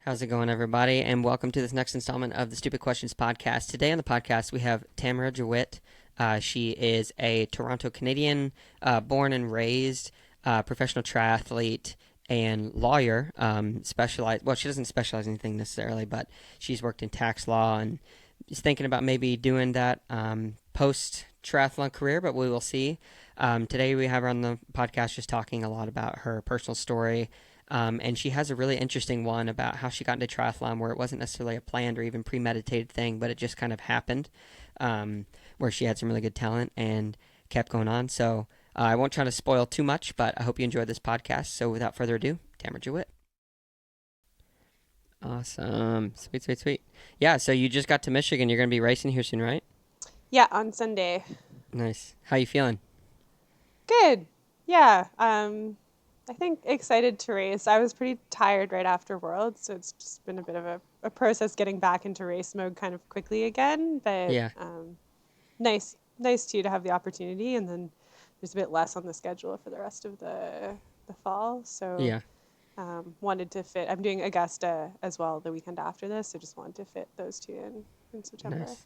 How's it going, everybody? And welcome to this next installment of the Stupid Questions podcast. Today on the podcast, we have Tamara Jewett. She is a Toronto Canadian, born and raised professional triathlete and lawyer. Well, she doesn't specialize in anything necessarily, but she's worked in tax law and is thinking about maybe doing that post triathlon career, but we will see. Today, we have her on the podcast just talking a lot about her personal story. And she has a really interesting one about how she got into triathlon where it wasn't necessarily a planned or even premeditated thing, but it just kind of happened, where she had some really good talent and kept going on. So I won't try to spoil too much, but I hope you enjoyed this podcast. So without further ado, Tamara Jewett. Awesome. Sweet, sweet, sweet. Yeah, so you just got to Michigan. You're going to be racing here soon, right? Yeah, on Sunday. Nice. How you feeling? Good. Yeah. I think excited to race. I was pretty tired right after Worlds, so it's just been a bit of a process getting back into race mode kind of quickly again. But Yeah, nice too to have the opportunity, and then there's a bit less on the schedule for the rest of the fall. So yeah. wanted to fit. I'm doing Augusta as well the weekend after this, so just wanted to fit those two in September. Nice.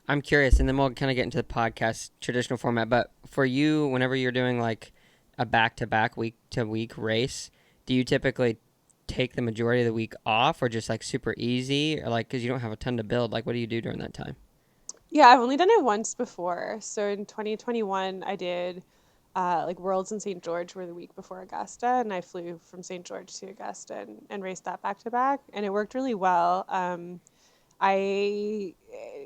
I'm curious, and then we'll kind of get into the podcast traditional format. But for you, whenever you're doing like a back-to-back, week-to-week race, do you typically take the majority of the week off, or just like super easy, or like because you don't have a ton to build? Like, what do you do during that time? Yeah, I've only done it once before. So in 2021, I did like Worlds in St. George were the week before Augusta, and I flew from St. George to Augusta and raced that back to back, and it worked really well. I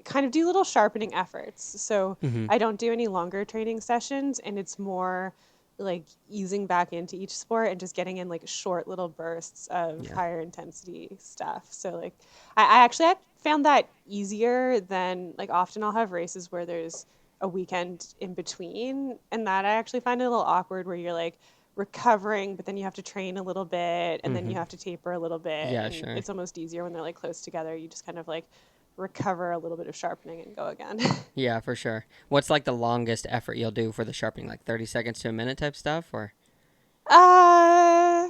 kind of do little sharpening efforts. So Mm-hmm. I don't do any longer training sessions, and it's more like easing back into each sport and just getting in like short little bursts of Yeah. higher intensity stuff. So like I actually have found that easier than like often I'll have races where there's a weekend in between, and that I actually find it a little awkward where you're like recovering, but then you have to train a little bit and then you Mm-hmm. have to taper a little bit, Yeah, and sure. it's almost easier when they're like close together. You just kind of like recover a little bit of sharpening and go again. Yeah, for sure. What's like the longest effort you'll do for the sharpening? Like 30 seconds to a minute type stuff, or? uh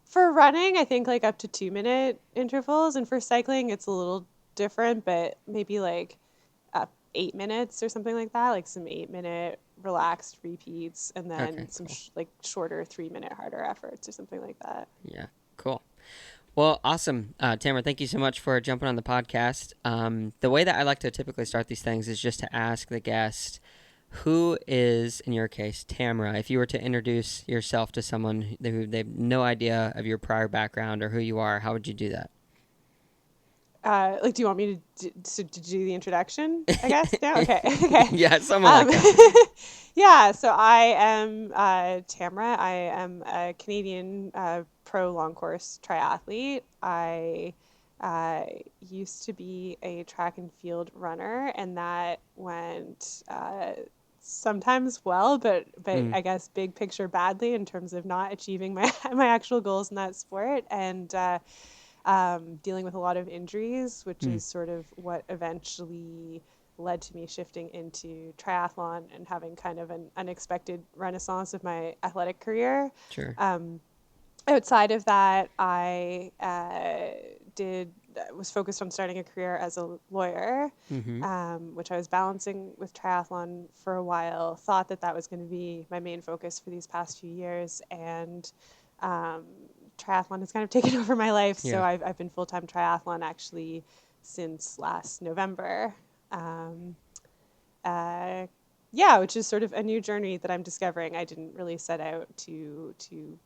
for running, I think like up to 2 minute intervals, and for cycling it's a little different, but maybe like 8 minutes or something like that, like some 8 minute relaxed repeats, and Okay, then some cool. like shorter 3 minute harder efforts or something like that. Yeah, cool. Well, awesome. Tamara, thank you so much for jumping on the podcast. The way that I like to typically start these things is just to ask the guest, who is, in your case, Tamara, if you were to introduce yourself to someone who they have no idea of your prior background or who you are, how would you do that? Like, do you want me to do the introduction? I guess. Yeah. Okay. Okay. Yeah, somewhat like Um, that. yeah. So I am Tamara. I am a Canadian pro long course triathlete. I uh, used to be a track and field runner, and that went sometimes well, but Mm, I guess big picture badly in terms of not achieving my my actual goals in that sport, and dealing with a lot of injuries, which mm, is sort of what eventually led to me shifting into triathlon and having kind of an unexpected renaissance of my athletic career. sure. Um, Outside of that, I did was focused on starting a career as a lawyer, Mm-hmm. which I was balancing with triathlon for a while. Thought that that was going to be my main focus for these past few years, and um, triathlon has kind of taken over my life. So Yeah. I've been full time triathlon actually since last November. Um, uh, yeah, which is sort of a new journey that I'm discovering. I didn't really set out to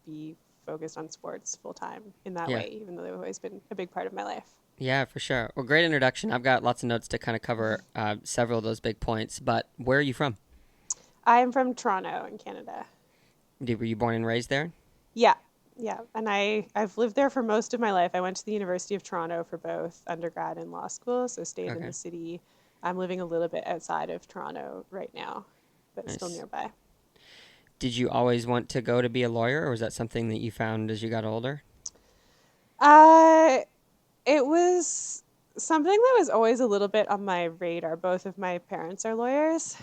be focused on sports full time in that Yeah. way, even though they've always been a big part of my life. Yeah, for sure. Well, great introduction. I've got lots of notes to kind of cover several of those big points, but where are you from? I'm from Toronto in Canada. Were you born and raised there? Yeah, yeah, and I've lived there for most of my life. I went to the University of Toronto for both undergrad and law school, so stayed in Okay, the city. I'm living a little bit outside of Toronto right now, but still nice. nearby. Did you always want to go to be a lawyer, or was that something that you found as you got older? Uh, it was something that was always a little bit on my radar. Both of my parents are lawyers.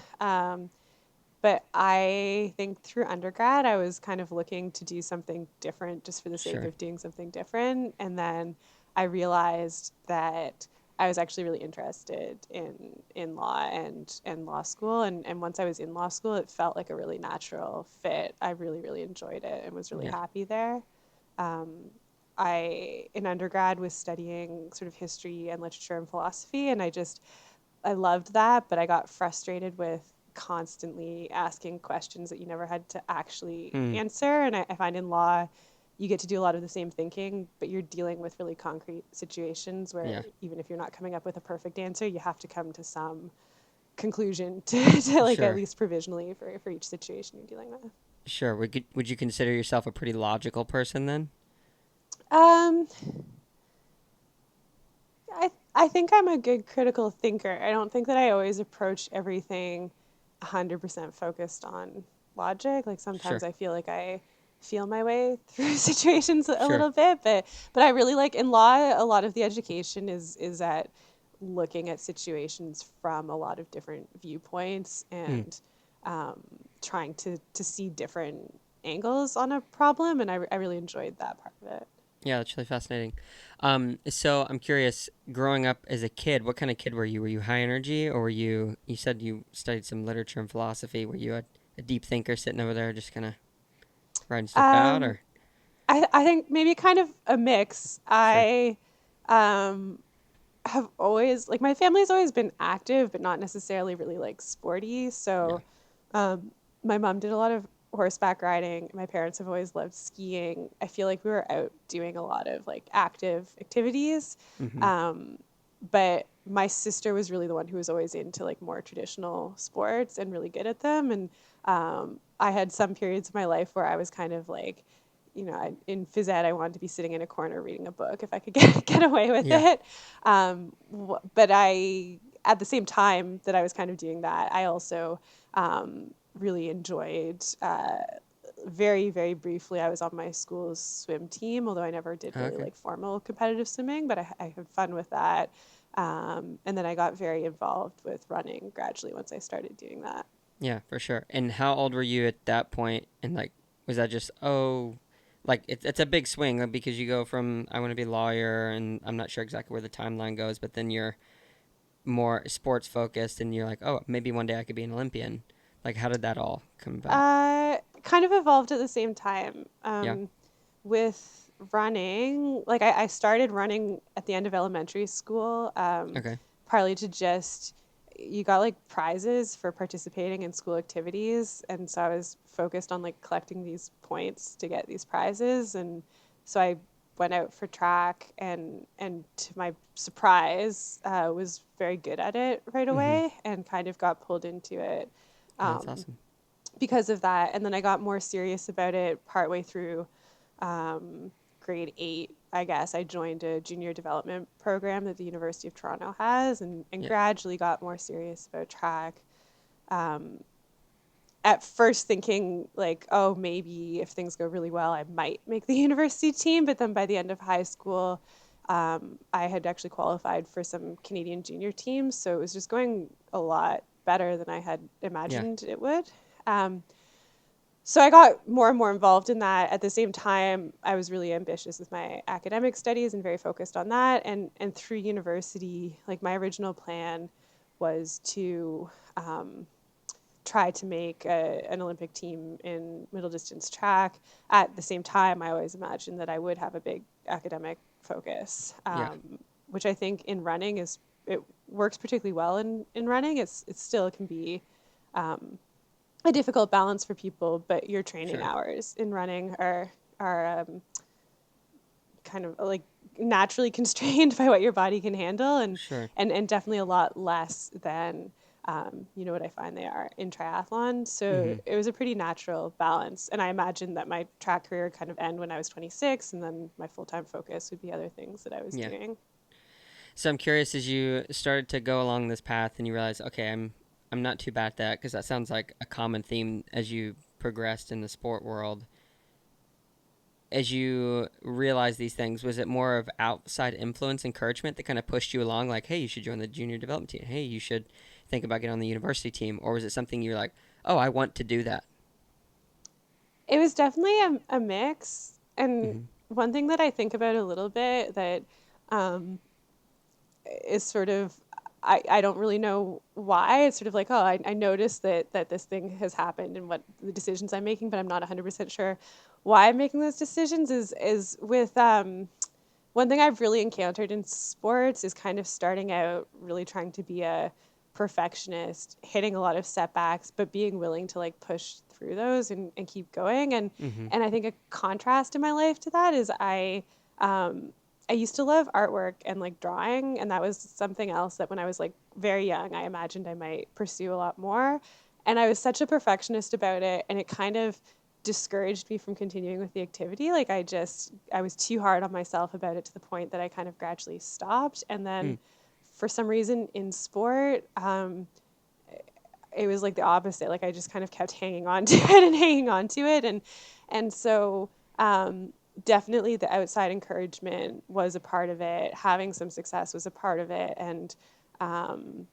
But I think through undergrad, I was kind of looking to do something different just for the sake Sure. of doing something different. And then I realized that I was actually really interested in law and law school. And once I was in law school, it felt like a really natural fit. I really, really enjoyed it and was really Yeah. happy there. Um, I, in undergrad, was studying sort of history and literature and philosophy, and I loved that, but I got frustrated with constantly asking questions that you never had to actually Hmm. answer. And I find in law, you get to do a lot of the same thinking, but you're dealing with really concrete situations where Yeah. even if you're not coming up with a perfect answer, you have to come to some conclusion to like at Sure. least provisionally for each situation you're dealing with. Sure. Would you consider yourself a pretty logical person then? Um, I think I'm a good critical thinker. I don't think that I always approach everything 100% focused on logic. Like sometimes Sure. I feel like I feel my way through situations a Sure. little bit, but I really like in law a lot of the education is at looking at situations from a lot of different viewpoints Hmm. and um, trying to see different angles on a problem, and I really enjoyed that part of it. Yeah, that's really fascinating. So I'm curious, growing up as a kid, what kind of kid were you? Were you high energy, or you said you studied some literature and philosophy. Were you a deep thinker sitting over there just kind of writing stuff out, Um, or? I think maybe kind of a mix. Sure. I um, have always like my family's always been active, but not necessarily really like sporty. Yeah. So um, my mom did a lot of horseback riding. My parents have always loved skiing. I feel like we were out doing a lot of like active activities. Mm-hmm. Um, but my sister was really the one who was always into like more traditional sports and really good at them. And I had some periods of my life where I was kind of like, in phys ed, I wanted to be sitting in a corner reading a book if I could get away with Yeah. it. But at the same time that I was kind of doing that, I also really enjoyed. Very, very briefly, I was on my school's swim team, although I never did really Okay. like formal competitive swimming, but I had fun with that. And then I got very involved with running gradually once I started doing that. Yeah, for sure. And how old were you at that point? And like, was that just like it's a big swing because you go from I want to be a lawyer, and I'm not sure exactly where the timeline goes, but then you're more sports focused, and you're like, oh, maybe one day I could be an Olympian. Like, how did that all come about? Kind of evolved at the same time. Yeah. With running, like I started running at the end of elementary school, Okay. partly to just, you got like prizes for participating in school activities. And so I was focused on like collecting these points to get these prizes. And so I went out for track and to my surprise, was very good at it right Mm-hmm. away and kind of got pulled into it. Oh, that's Um, awesome. because of that. And then I got more serious about it partway through grade 8, I guess. I joined a junior development program that the University of Toronto has and Yeah. gradually got more serious about track. Um, at first thinking like, oh, maybe if things go really well, I might make the university team. But then by the end of high school, I had actually qualified for some Canadian junior teams. So it was just going a lot better than I had Yeah. imagined it would. Um, so I got more and more involved in that. At the same time, I was really ambitious with my academic studies and very focused on that. And through university, like my original plan was to try to make an Olympic team in middle distance track. At the same time, I always imagined that I would have a big academic focus, Yeah. which I think in running is it works particularly well in running. It still can be a difficult balance for people, but your training Sure. hours in running are kind of like naturally constrained by what your body can handle, Sure. and definitely a lot less than what I find they are in triathlon. So Mm-hmm. it was a pretty natural balance, and I imagined that my track career would kind of end when I was 26, and then my full time focus would be other things that I was Yeah. doing. So I'm curious, as you started to go along this path and you realize, okay, I'm not too bad at that, because that sounds like a common theme as you progressed in the sport world. As you realize these things, was it more of outside influence, encouragement that kind of pushed you along, like, hey, you should join the junior development team. Hey, you should think about getting on the university team. Or was it something you're like, oh, I want to do that? It was definitely a mix. And Mm-hmm. one thing that I think about a little bit that um, is sort of, I don't really know why. It's sort of like, oh, I noticed that this thing has happened and what the decisions I'm making, but I'm not 100% sure why I'm making those decisions. Is with one thing I've really encountered in sports is kind of starting out really trying to be a perfectionist, hitting a lot of setbacks, but being willing to like push through those and keep going. Mm-hmm. And I think a contrast in my life to that is I used to love artwork and like drawing, and that was something else that when I was like very young, I imagined I might pursue a lot more. And I was such a perfectionist about it, and it kind of discouraged me from continuing with the activity. Like I was too hard on myself about it to the point that I kind of gradually stopped. And then Mm. for some reason in sport, it was like the opposite. Like I just kind of kept hanging on to it and hanging on to it. And so definitely the outside encouragement was a part of it. Having some success was a part of it. And um,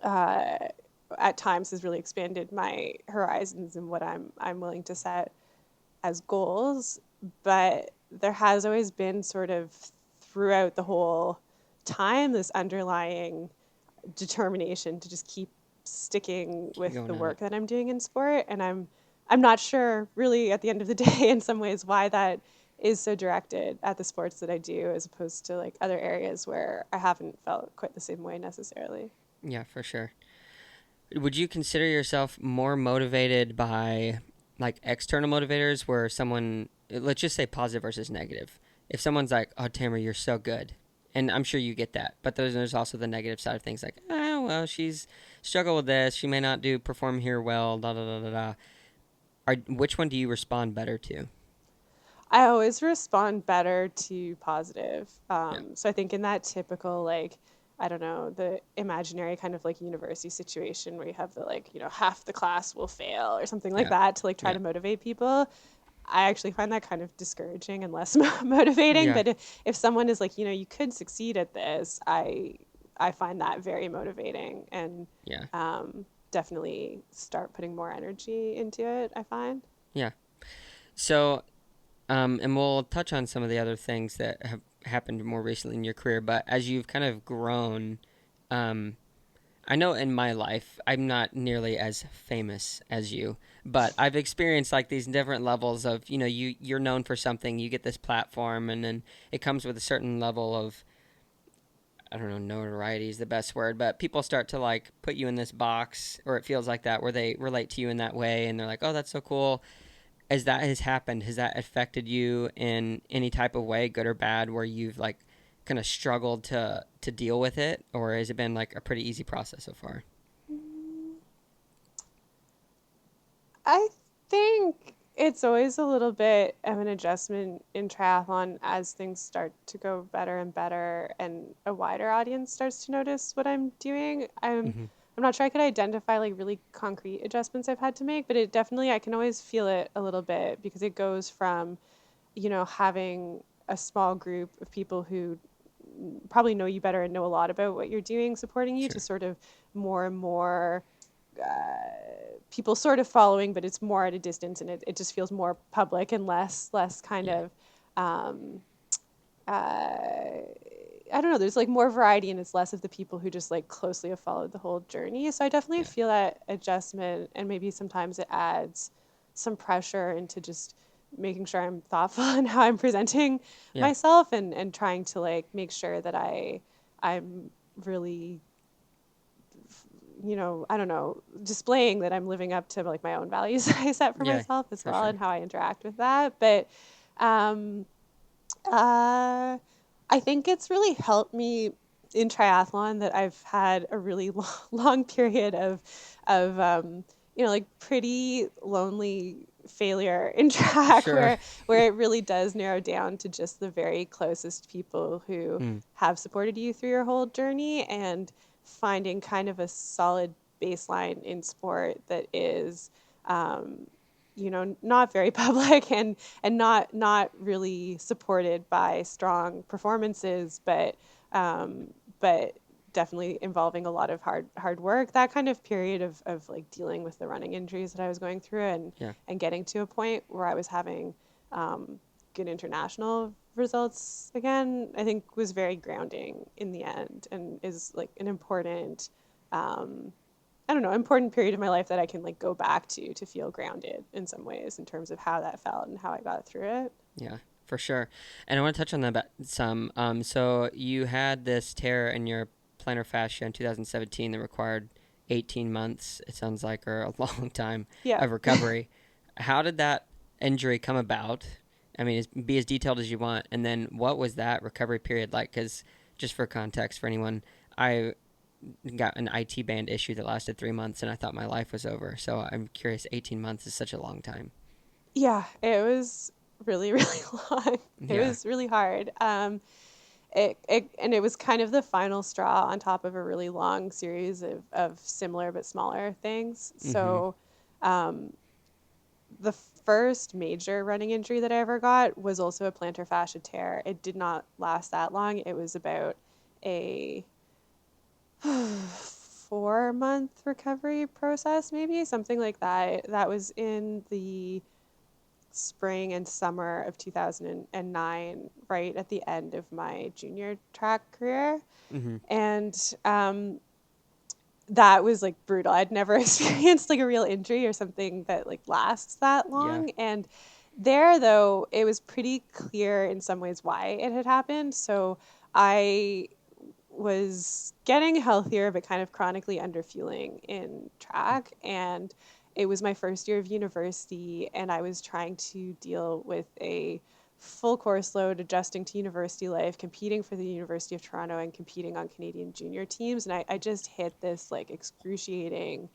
uh, at times has really expanded my horizons and what I'm willing to set as goals. But there has always been sort of throughout the whole time this underlying determination to just keep sticking Keep with going the at it. work that I'm doing in sport. And I'm not sure really at the end of the day in some ways why that is so directed at the sports that I do as opposed to like other areas where I haven't felt quite the same way necessarily. Yeah, for sure. Would you consider yourself more motivated by like external motivators where someone, let's just say positive versus negative? If someone's like, "Oh, Tamara, you're so good," and I'm sure you get that, but there's also the negative side of things like, "Oh, well, she's struggled with this. She may not do perform here well." Da da da da da. Which one do you respond better to? I always respond better to positive. Yeah, So I think in that typical, like, I don't know, the imaginary kind of like university situation where you have the like, half the class will fail or something like yeah, that to like try yeah, to motivate people. I actually find that kind of discouraging and less motivating. yeah, But if someone is like, you could succeed at this, I find that very motivating and yeah, definitely start putting more energy into it, I find. yeah. So, and we'll touch on some of the other things that have happened more recently in your career. But as you've kind of grown, um, I know in my life I'm not nearly as famous as you, but I've experienced like these different levels of you're known for something, you get this platform, and then it comes with a certain level of I don't know, notoriety is the best word, but people start to like put you in this box, or it feels like that, where they relate to you in that way, and they're like, "Oh, that's so cool." As that has happened, has that affected you in any type of way, good or bad, where you've like kind of struggled to deal with it, or has it been like a pretty easy process so far? I think it's always a little bit of an adjustment in triathlon as things start to go better and better and a wider audience starts to notice what I'm doing. Mm-hmm. I'm not sure I could identify like really concrete adjustments I've had to make, but it definitely I can always feel it a little bit because it goes from, having a small group of people who probably know you better and know a lot about what you're doing supporting you to Sure. sort of more and more people sort of following, but it's more at a distance and it just feels more public and less kind Yeah. of um, uh, I don't know. There's like more variety and it's less of the people who just like closely have followed the whole journey. So I definitely Yeah. feel that adjustment, and maybe sometimes it adds some pressure into just making sure I'm thoughtful in how I'm presenting Yeah. myself and trying to like make sure that I'm really, I don't know, displaying that I'm living up to like my own values that I set for Yeah. myself as For well sure. and how I interact with that. But um, uh, I think it's really helped me in triathlon that I've had a really long period of like pretty lonely failure in track Sure. where it really does narrow down to just the very closest people who Mm. have supported you through your whole journey, and finding kind of a solid baseline in sport that is um, not very public and not really supported by strong performances, but definitely involving a lot of hard work. That kind of period of like dealing with the running injuries that I was going through Yeah. and getting to a point where I was having good international results again, I think was very grounding in the end and is like an important, um, I don't know, important period of my life that I can like go back to feel grounded in some ways in terms of how that felt and how I got through it. Yeah, for sure. And I want to touch on that some. So you had this tear in your plantar fascia in 2017 that required 18 months, it sounds like, or a long time Yeah. of recovery. How did that injury come about? I mean, be as detailed as you want. And then what was that recovery period like? Because just for context for anyone, I got an IT band issue that lasted 3 months and I thought my life was over. So I'm curious, 18 months is such a long time. Yeah, it was really, really long. It Yeah. was really hard. It was kind of the final straw on top of a really long series of similar but smaller things. Mm-hmm. So, um, the first major running injury that I ever got was also a plantar fascia tear. It did not last that long. It was about a 4 month recovery process, maybe something like that. That was in the spring and summer of 2009, right at the end of my junior track career. Mm-hmm. And that was like brutal. I'd never experienced like a real injury or something that like lasts that Yeah. long. And there, though, it was pretty clear in some ways why it had happened. So I was getting healthier, but kind of chronically underfueling in track. And it was my first year of university, and I was trying to deal with a full course load, adjusting to university life, competing for the University of Toronto, and competing on Canadian junior teams. And I just hit this like excruciating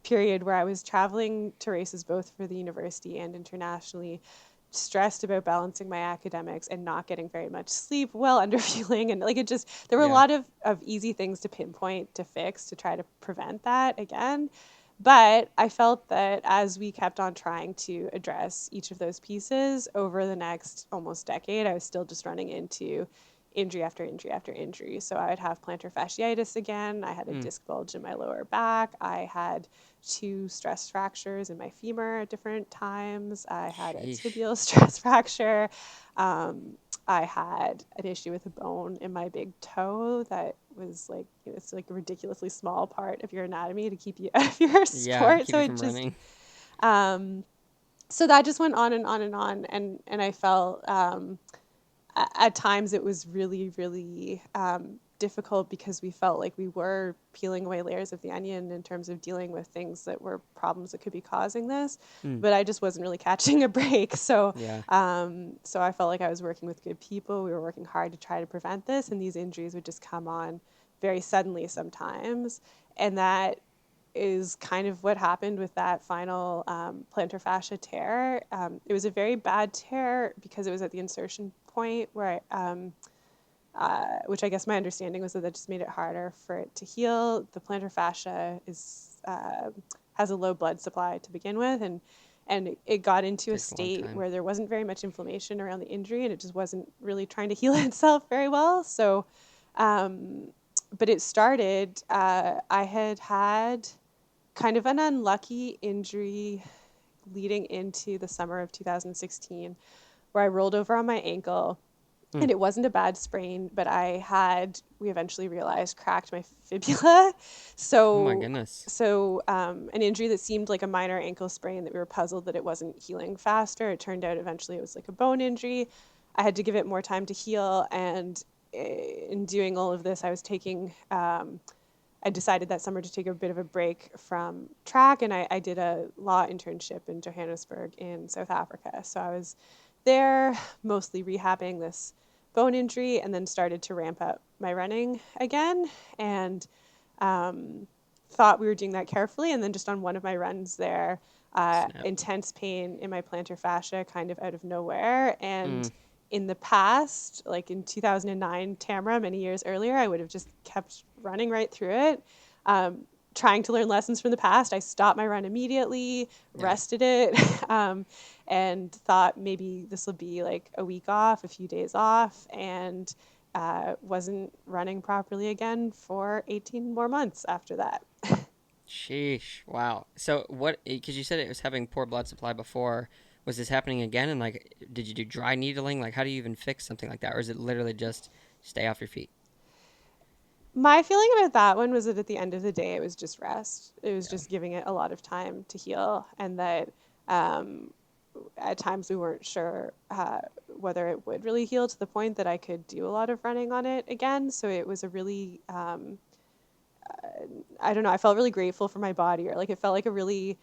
period where I was traveling to races both for the university and internationally, stressed about balancing my academics and not getting very much sleep, well underfueling, and like it just there were a Yeah. lot of easy things to pinpoint to fix to try to prevent that again. But I felt that as we kept on trying to address each of those pieces over the next almost decade, I was still just running into injury after injury after injury. So I would have plantar fasciitis again. I had a Mm. disc bulge in my lower back. I had two stress fractures in my femur at different times. I had a Sheesh. tibial stress fracture. Um, I had an issue with a bone in my big toe that was like, it's like a ridiculously small part of your anatomy to keep you out of your Yeah, to sport. keep So you it from just, running. um, so that just went on and on and on. And I felt, at times it was really, really difficult because we felt like we were peeling away layers of the onion in terms of dealing with things that were problems that could be causing this. Mm. But I just wasn't really catching a break. So, Yeah. so I felt like I was working with good people. We were working hard to try to prevent this, and these injuries would just come on very suddenly sometimes. And that is kind of what happened with that final plantar fascia tear. It was a very bad tear because it was at the insertion point where which I guess my understanding was that that just made it harder for it to heal. The plantar fascia is has a low blood supply to begin with, and it got into a Takes a long state time. where there wasn't very much inflammation around the injury, and it just wasn't really trying to heal itself very well. So, um, but it started. I had had kind of an unlucky injury leading into the summer of 2016 where I rolled over on my ankle, Mm. and it wasn't a bad sprain, but we eventually realized, cracked my fibula. Oh my So, goodness. an injury that seemed like a minor ankle sprain that we were puzzled that it wasn't healing faster. It turned out eventually it was like a bone injury. I had to give it more time to heal. And in doing all of this, I decided that summer to take a bit of a break from track, and I did a law internship in Johannesburg in South Africa. So I was there mostly rehabbing this bone injury and then started to ramp up my running again. And um, thought we were doing that carefully. And then just on one of my runs there, Snap. intense pain in my plantar fascia kind of out of nowhere. Mm. And in the past, like in 2009, Tamara, many years earlier, I would have just kept running right through it. Um, Trying to learn lessons from the past, I stopped my run immediately, Yeah. rested it, and thought maybe this will be like a week off, a few days off, and wasn't running properly again for 18 more months after that. Sheesh. Wow. So what? Because you said it was having poor blood supply before. was this happening again? And like, did you do dry needling? Like, how do you even fix something like that? Or is it literally just stay off your feet? My feeling about that one was that at the end of the day, it was just rest. It was Yeah. just giving it a lot of time to heal, and that um, at times we weren't sure whether it would really heal to the point that I could do a lot of running on it again. So it was a really, I don't know, I felt really grateful for my body, or like it felt like a really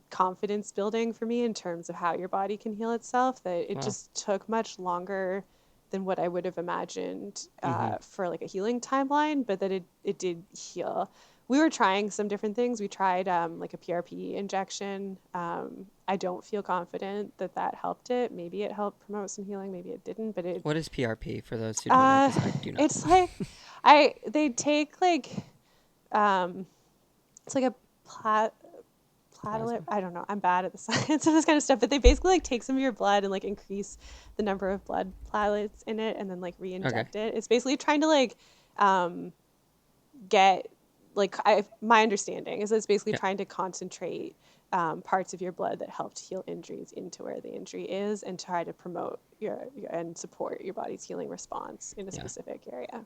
confidence building for me in terms of how your body can heal itself. That it Wow. just took much longer than what I would have imagined Mm-hmm. for like a healing timeline, but that it did heal. We were trying some different things. We tried like a PRP injection. I don't feel confident that that helped it. Maybe it helped promote some healing. Maybe it didn't. But What is PRP for those who don't know? uh, Because I do not. it's like they take like um, it's like a plat platelet. Plasma. I don't know. I'm bad at the science of this kind of stuff, but they basically like take some of your blood and like increase the number of blood platelets in it, and then like Okay. re-inject it. It's basically trying to like um, get like my understanding is that it's basically Yeah. trying to concentrate parts of your blood that helped heal injuries into where the injury is, and try to promote your and support your body's healing response in a Yeah. specific area.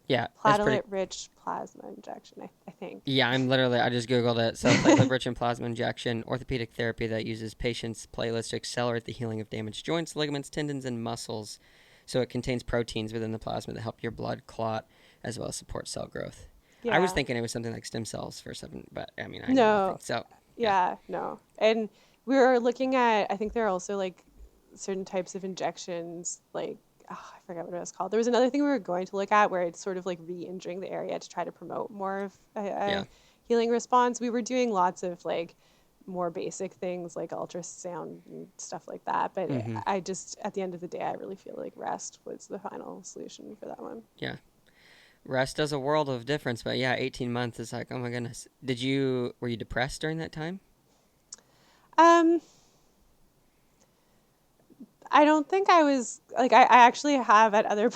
Yeah. It's pretty. Platelet rich plasma injection, I think. Yeah, I just Googled it. So, platelet-rich and plasma injection, orthopedic therapy that uses patients' platelets to accelerate the healing of damaged joints, ligaments, tendons, and muscles. So, it contains proteins within the plasma that help your blood clot as well as support cell growth. I was Yeah. thinking it was something like stem cells for something, but I mean, I know nothing. No. So, yeah. Yeah, no. And we were looking at, I think there are also like certain types of injections, like, oh, I forget what it was called. There was another thing we were going to look at where it's sort of like re injuring the area to try to promote more of Yeah. a healing response. We were doing lots of like more basic things like ultrasound and stuff like that. But Mm-hmm. I just, at the end of the day, I really feel like rest was the final solution for that one. Yeah. Rest does a world of difference, but yeah, 18 months is like, oh my goodness. Were you depressed during that time? Um, I don't think I was like I actually have at other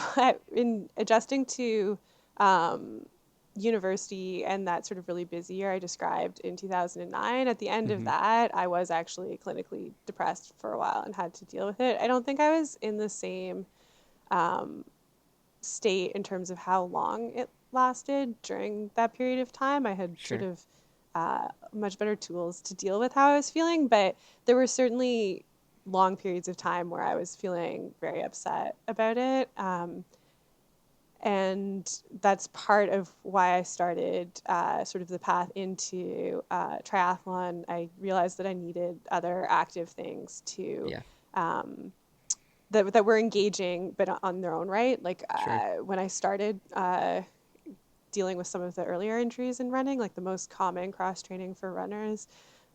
in adjusting to um, university and that sort of really busy year I described in 2009. At the end of Mm-hmm. that, I was actually clinically depressed for a while and had to deal with it. I don't think I was in the same um, state in terms of how long it lasted during that period of time. I had sort Sure. of much better tools to deal with how I was feeling, but there were certainly long periods of time where I was feeling very upset about it. And that's part of why I started sort of the path into triathlon. I realized that I needed other active things to Yeah. um, that were engaging, but on their own right. Like Sure. when I started dealing with some of the earlier injuries in running, like the most common cross training for runners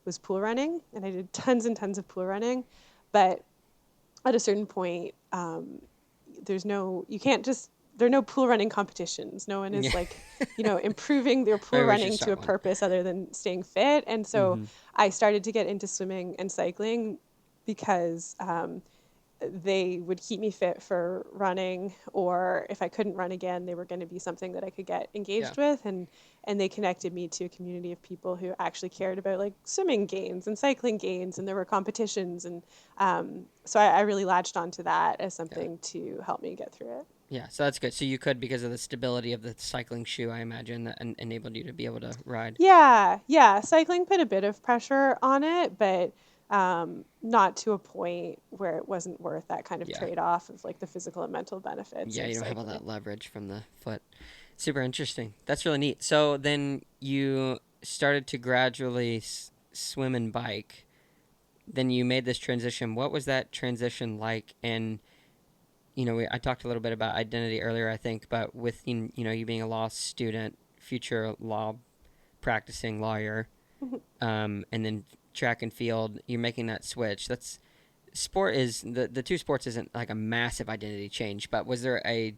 was pool running, and I did tons and tons of pool running. But at a certain point, you can't just, there are no pool running competitions. No one Yeah. is like, improving their pool Maybe we should running to start a one. purpose other than staying fit. And so Mm-hmm. I started to get into swimming and cycling because they would keep me fit for running, or if I couldn't run again, they were going to be something that I could get Yeah. engaged with. And they connected me to a community of people who actually cared about like swimming gains and cycling gains, and there were competitions. And so I really latched onto that as Yeah. something to help me get through it. Yeah, so that's good. So you could, because of the stability of the cycling shoe, I imagine, that enabled you to be able to ride. Yeah, cycling put a bit of pressure on it, but not to a point where it wasn't worth that kind of Yeah. trade off of like the physical and mental benefits Yeah, of you don't have all cycling. that leverage from the foot. Super interesting. That's really neat. So then you started to gradually swim and bike. Then you made this transition. What was that transition like? And I talked a little bit about identity earlier, I think, but with you being a law student, future law practicing lawyer, and then track and field, you're making that switch. That's sport is the two sports isn't like a massive identity change, but was there a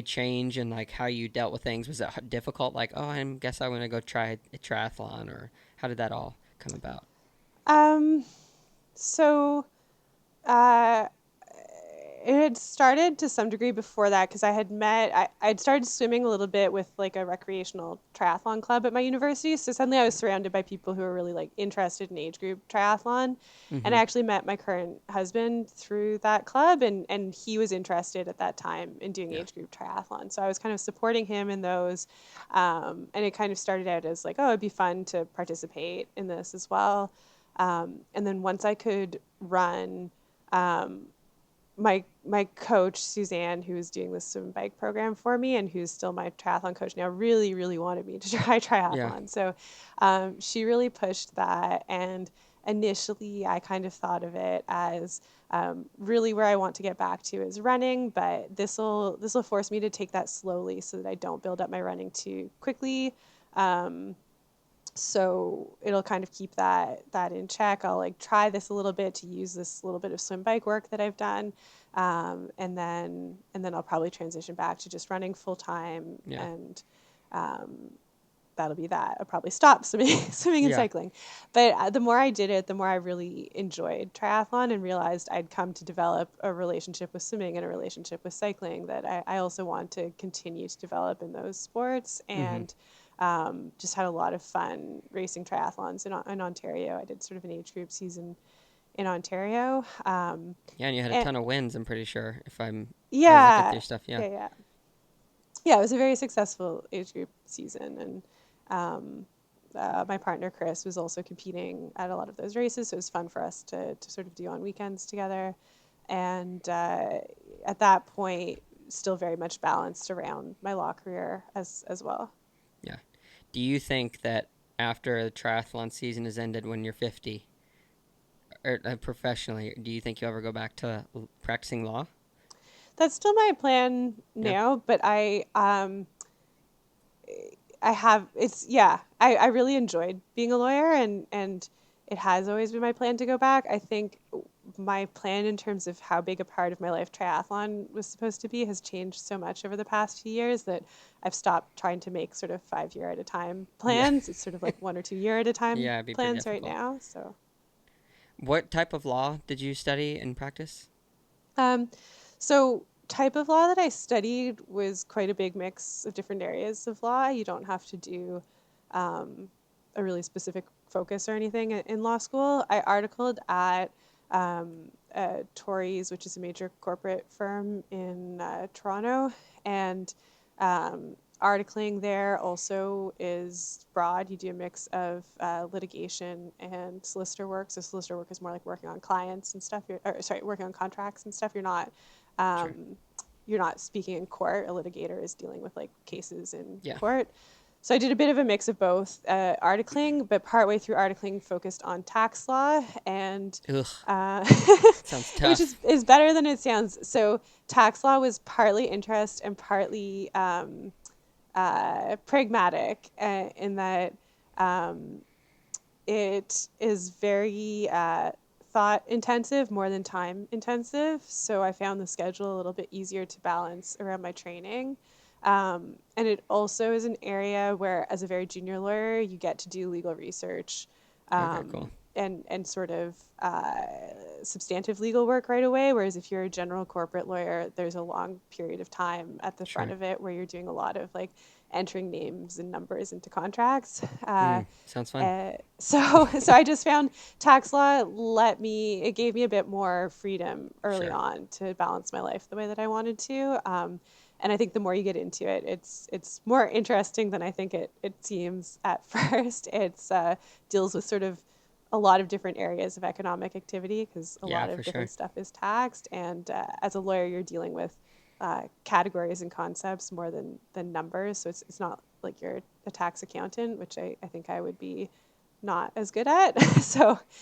change in like how you dealt with things? Was it difficult? Like, oh, I guess I want to go try a triathlon, or how did that all come about? Um, so uh, it had started to some degree before that because I'd started swimming a little bit with like a recreational triathlon club at my university. So suddenly I was surrounded by people who were really like interested in age group triathlon. And I Mm-hmm. actually met my current husband through that club, and he was interested at that time in doing Yeah. age group triathlon. So I was kind of supporting him in those. And it kind of started out as like, oh, it'd be fun to participate in this as well. And then once I could run, um, my coach Suzanne, who was doing the swim bike program for me and who's still my triathlon coach now, really wanted me to try Yeah. triathlon. So she really pushed that. And initially, I kind of thought of it as really where I want to get back to is running, but this will force me to take that slowly so that I don't build up my running too quickly. Um, so it'll kind of keep that in check. I'll like try this a little bit to use this little bit of swim bike work that I've done, and then I'll probably transition back to just running full time, Yeah. and um, that'll be that. I'll probably stop swimming, swimming and Yeah. cycling, but the more I did it, the more I really enjoyed triathlon and realized I'd come to develop a relationship with swimming and a relationship with cycling that I also want to continue to develop in those sports. Mm-hmm. And just had a lot of fun racing triathlons in Ontario. I did sort of an age group season in Ontario. Yeah, and you had a And ton of wins, I'm pretty sure, if I was looking through yeah, your stuff. Yeah. yeah, yeah, yeah. It was a very successful age group season, and um, my partner Chris was also competing at a lot of those races, so it was fun for us to sort of do on weekends together. And at that point, still very much balanced around my law career as well. Yeah. Do you think that after the triathlon season has ended when you're 50, or professionally, do you think you'll ever go back to practicing law? That's still my plan Yeah. now, but I have it's yeah, I really enjoyed being a lawyer, and it has always been my plan to go back. I think my plan in terms of how big a part of my life triathlon was supposed to be has changed so much over the past few years that I've stopped trying to make sort of 5 year at a time Yeah. plans. It's sort of like 1 or 2 year at a time Yeah, it'd be pretty plans right difficult. now. So What type of law did you study and practice? Um, so type of law that I studied was quite a big mix of different areas of law. You don't have to do um, a really specific focus or anything in law school. I articled at Torrey's, which is a major corporate firm in Toronto, and articling there also is broad. You do a mix of litigation and solicitor work. So solicitor work is more like working on clients and stuff. Or sorry, working on contracts and stuff. Sure. Um, you're not speaking in court. A litigator is dealing with like cases in Yeah. court. So I did a bit of a mix of both articling, but partway through articling focused on tax law, and Ugh. uh, Sounds which tough. is better than it sounds. So tax law was partly interest and partly pragmatic in that um, it is very thought intensive more than time intensive. So I found the schedule a little bit easier to balance around my training. And it also is an area where, as a very junior lawyer, you get to do legal research Okay, cool. and sort of substantive legal work right away. Whereas if you're a general corporate lawyer, there's a long period of time at the front Sure. of it where you're doing a lot of like entering names and numbers into contracts. Sounds fun. So I just found tax law it gave me a bit more freedom early Sure. on to balance my life the way that I wanted to. And I think the more you get into it, it's more interesting than I think it seems at first. It's deals with sort of a lot of different areas of economic activity because a Yeah, lot for of sure. different stuff is taxed. And as a lawyer, you're dealing with categories and concepts more than numbers. So it's not like you're a tax accountant, which I think I would be not as good at.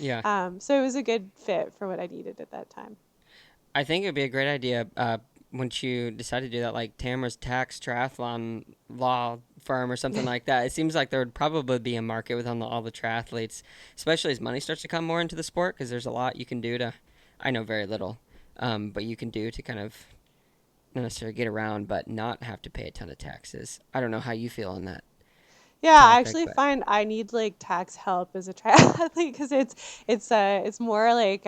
Yeah. So it was a good fit for what I needed at that time. I think it'd be a great idea once you decide to do that, like Tamara's tax triathlon law firm or something like that. It seems like there would probably be a market with all the triathletes, especially as money starts to come more into the sport because there's a lot you can do to, I know very little, but you can do to kind of not necessarily get around, but not have to pay a ton of taxes. I don't know how you feel on that Yeah, I topic, actually but find I need like tax help as a triathlete because it's more like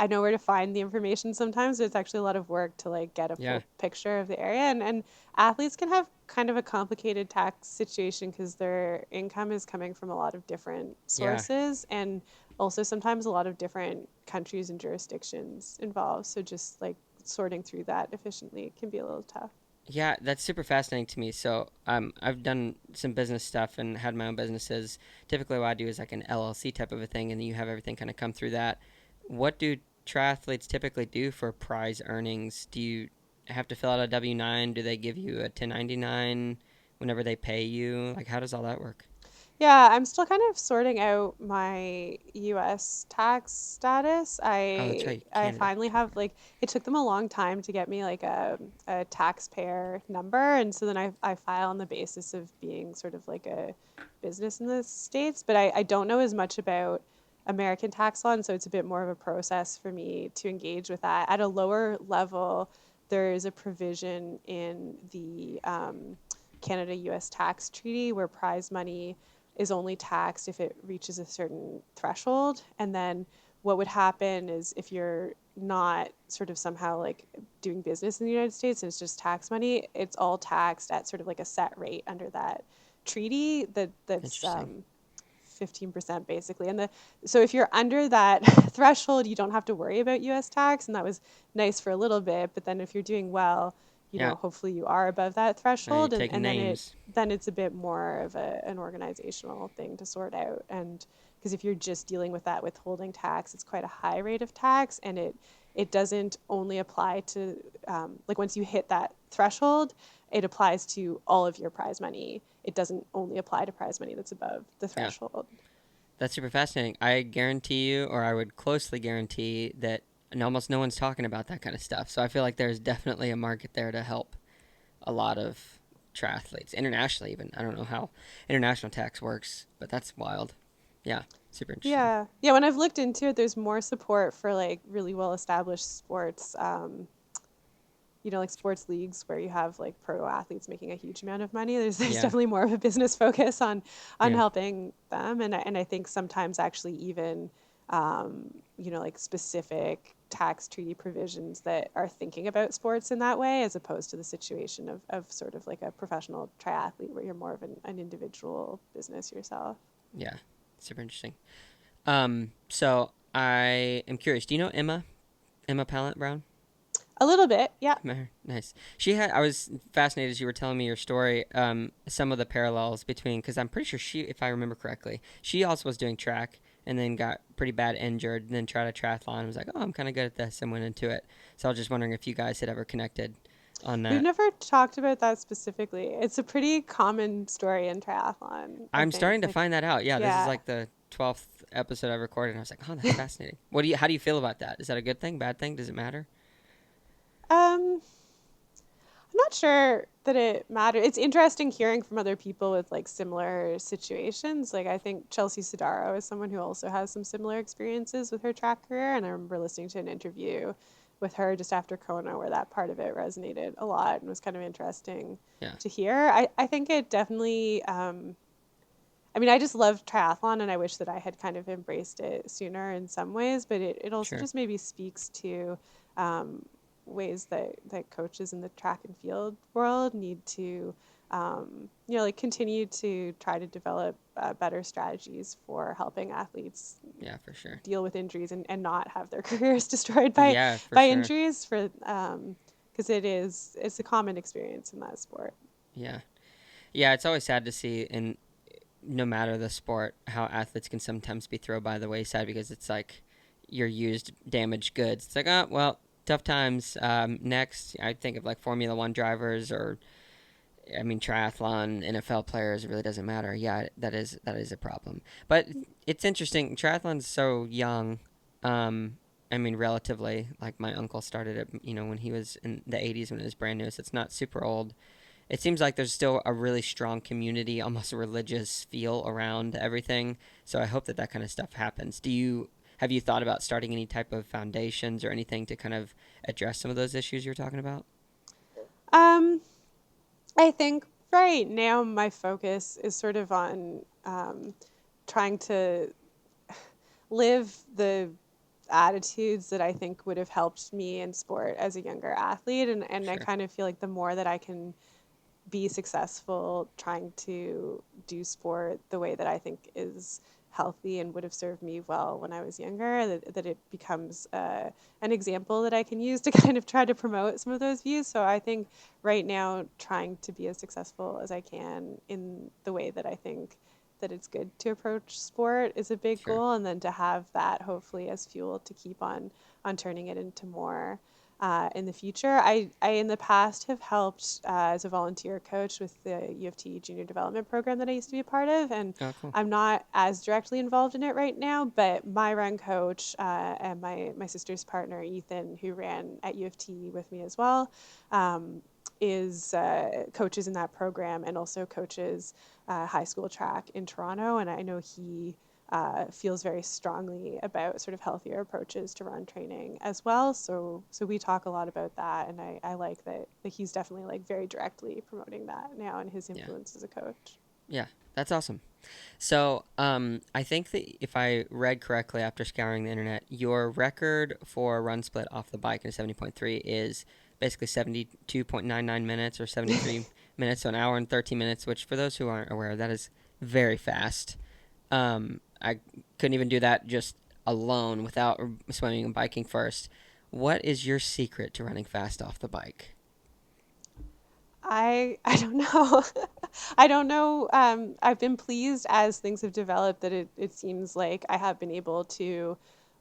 I know where to find the information sometimes, but it's actually a lot of work to like get a Yeah. full picture of the area. And athletes can have kind of a complicated tax situation because their income is coming from a lot of different Yeah. sources and also sometimes a lot of different countries and jurisdictions involved. So just like sorting through that efficiently can be a little tough. Yeah, that's super fascinating to me. So, I've done some business stuff and had my own businesses. Typically, what I do is like an LLC type of a thing, and you have everything kind of come through that. What do triathletes typically do for prize earnings? Do you have to fill out a W-9? Do they give you a 1099 whenever they pay you? Like, how does all that work? Yeah, I'm still kind of sorting out my US tax status. Oh, that's I right, I Canada. finally have like it took them a long time to get me like a taxpayer number and so then I file on the basis of being sort of like a business in the States, but I don't know as much about American tax law, and so it's a bit more of a process for me to engage with that. At a lower level, there is a provision in the Canada US tax treaty where prize money is only taxed if it reaches a certain threshold. And then what would happen is if you're not sort of somehow like doing business in the United States and it's just tax money, it's all taxed at sort of like a set rate under that treaty that's Interesting. 15% basically. And the so if you're under that threshold, you don't have to worry about US tax. And that was nice for a little bit. But then if you're doing well, Yeah, hopefully you are above that you're threshold. taking And names. then it's a bit more of an organizational thing to sort out. And because if you're just dealing with that withholding tax, it's quite a high rate of tax, and it doesn't only apply to like once you hit that threshold, it applies to all of your prize money. It doesn't only apply to prize money that's above the Yeah. threshold. That's super fascinating. I guarantee you, or I would closely guarantee, that almost no one's talking about that kind of stuff. So I feel like there's definitely a market there to help a lot of triathletes, internationally even. I don't know how international tax works, but that's wild. Yeah, super interesting. Yeah. Yeah, when I've looked into it, there's more support for like really well established sports. Like sports leagues where you have like pro athletes making a huge amount of money. There's Yeah, definitely more of a business focus on yeah, helping them, and I think sometimes actually even like specific tax treaty provisions that are thinking about sports in that way, as opposed to the situation of sort of like a professional triathlete where you're more of an individual business yourself. yeah. Super interesting. So I am curious. Do you know Emma Pallant Brown? A little bit, yeah. Nice. She had. I was fascinated as you were telling me your story. Some of the parallels between, because I'm pretty sure she, if I remember correctly, she also was doing track and then got pretty bad injured, and then tried a triathlon. And was like, oh, I'm kind of good at this, and went into it. So I was just wondering if you guys had ever connected on We've that. never talked about that specifically. It's a pretty common story in triathlon, I I'm think. starting to Like, find that out. Yeah, this is yeah. like the 12th episode I recorded, and I was like, oh, that's fascinating. What do you? How do you feel about that? Is that a good thing? Bad thing? Does it matter? I'm not sure that it matters. It's interesting hearing from other people with like similar situations. Like I think Chelsea Sodaro is someone who also has some similar experiences with her track career, and I remember listening to an interview with her just after Kona where that part of it resonated a lot and was kind of interesting Yeah, to hear. I think it definitely I mean, I just love triathlon and I wish that I had kind of embraced it sooner in some ways, but it also sure. just maybe speaks to um, ways that coaches in the track and field world need to, like continue to try to develop better strategies for helping athletes Yeah, for sure. deal with injuries and not have their careers destroyed Yeah, for by sure. injuries for because it's a common experience in that sport. Yeah. Yeah, it's always sad to see, and no matter the sport, how athletes can sometimes be thrown by the wayside because it's like you're used damaged goods. It's like, oh, well, tough times. Next, I think of like Formula One drivers or, I mean, triathlon, NFL players. It really doesn't matter. Yeah, that is a problem. But it's interesting. Triathlon's so young. I mean, relatively. Like my uncle started it, when he was in the '80s when it was brand new. So it's not super old. It seems like there's still a really strong community, almost a religious feel around everything. So I hope that that kind of stuff happens. Have you thought about starting any type of foundations or anything to kind of address some of those issues you're talking about? Um, I think right now my focus is sort of on trying to live the attitudes that I think would have helped me in sport as a younger athlete. And I Sure. kind of feel like the more that I can be successful trying to do sport the way that I think is healthy and would have served me well when I was younger, that it becomes an example that I can use to kind of try to promote some of those views. So I think right now, trying to be as successful as I can in the way that I think that it's good to approach sport is a big Sure. goal, and then to have that hopefully as fuel to keep on turning it into more in the future. I in the past have helped as a volunteer coach with the U of T junior development program that I used to be a part of, and Oh, cool. I'm not as directly involved in it right now. But my run coach and my sister's partner Ethan, who ran at U of T with me as well, is coaches in that program and also coaches high school track in Toronto, and I know he feels very strongly about sort of healthier approaches to run training as well. So we talk a lot about that, and I like that he's definitely like very directly promoting that now in his Yeah. influence as a coach. Yeah. That's awesome. So, I think that if I read correctly after scouring the internet, your record for a run split off the bike in a 70.3 is basically 72.99 minutes or 73 minutes, so an hour and 13 minutes, which for those who aren't aware, that is very fast. I couldn't even do that just alone without swimming and biking first. What is your secret to running fast off the bike? I don't know. I don't know. I've been pleased as things have developed that it seems like I have been able to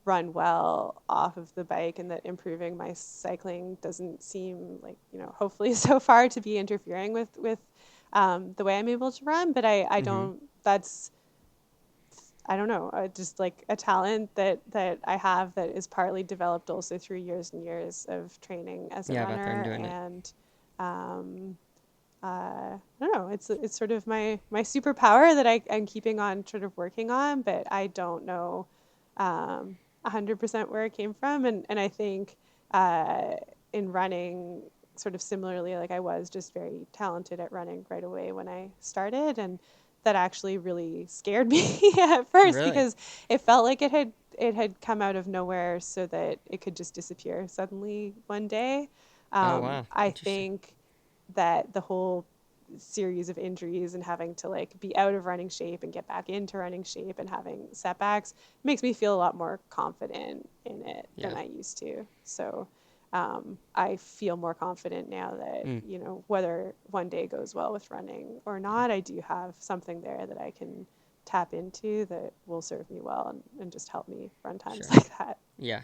run well off of the bike, and that improving my cycling doesn't seem like, hopefully so far to be interfering with the way I'm able to run. But I Mm-hmm. don't, that's, I don't know, just like a talent that I have that is partly developed also through years and years of training as a Yeah, about there and runner. doing it. And um, I don't know. It's sort of my superpower that I'm keeping on sort of working on, but I don't know 100% where it came from. And I think uh, in running, sort of similarly, like I was just very talented at running right away when I started, and that actually really scared me at first Really? because it felt like it had come out of nowhere so that it could just disappear suddenly one day. Oh, wow. I Interesting. think that the whole series of injuries and having to like be out of running shape and get back into running shape and having setbacks makes me feel a lot more confident in it than Yeah. I used to. So I feel more confident now that, Mm, whether one day goes well with running or yeah. not, I do have something there that I can tap into that will serve me well, and just help me run times Sure. like that. Yeah.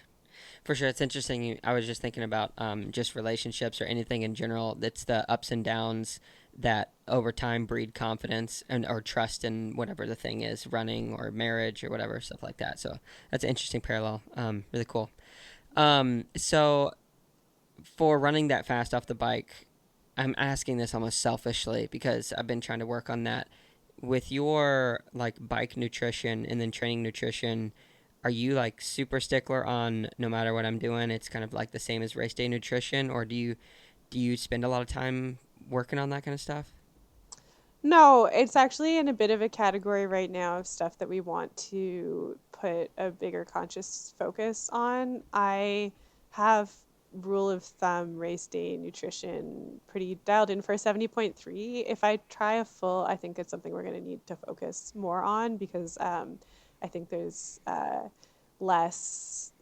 For sure, it's interesting. I was just thinking about just relationships or anything in general. It's the ups and downs that over time breed confidence and or trust in whatever the thing is, running or marriage or whatever stuff like that. So that's an interesting parallel. Really cool. So for running that fast off the bike, I'm asking this almost selfishly because I've been trying to work on that. With your like bike nutrition and then training nutrition, are you like super stickler on no matter what I'm doing, it's kind of like the same as race day nutrition, or do you spend a lot of time working on that kind of stuff? No, it's actually in a bit of a category right now of stuff that we want to put a bigger conscious focus on. I have rule of thumb race day nutrition pretty dialed in for a 70.3. If I try a full, I think it's something we're going to need to focus more on because I think there's less.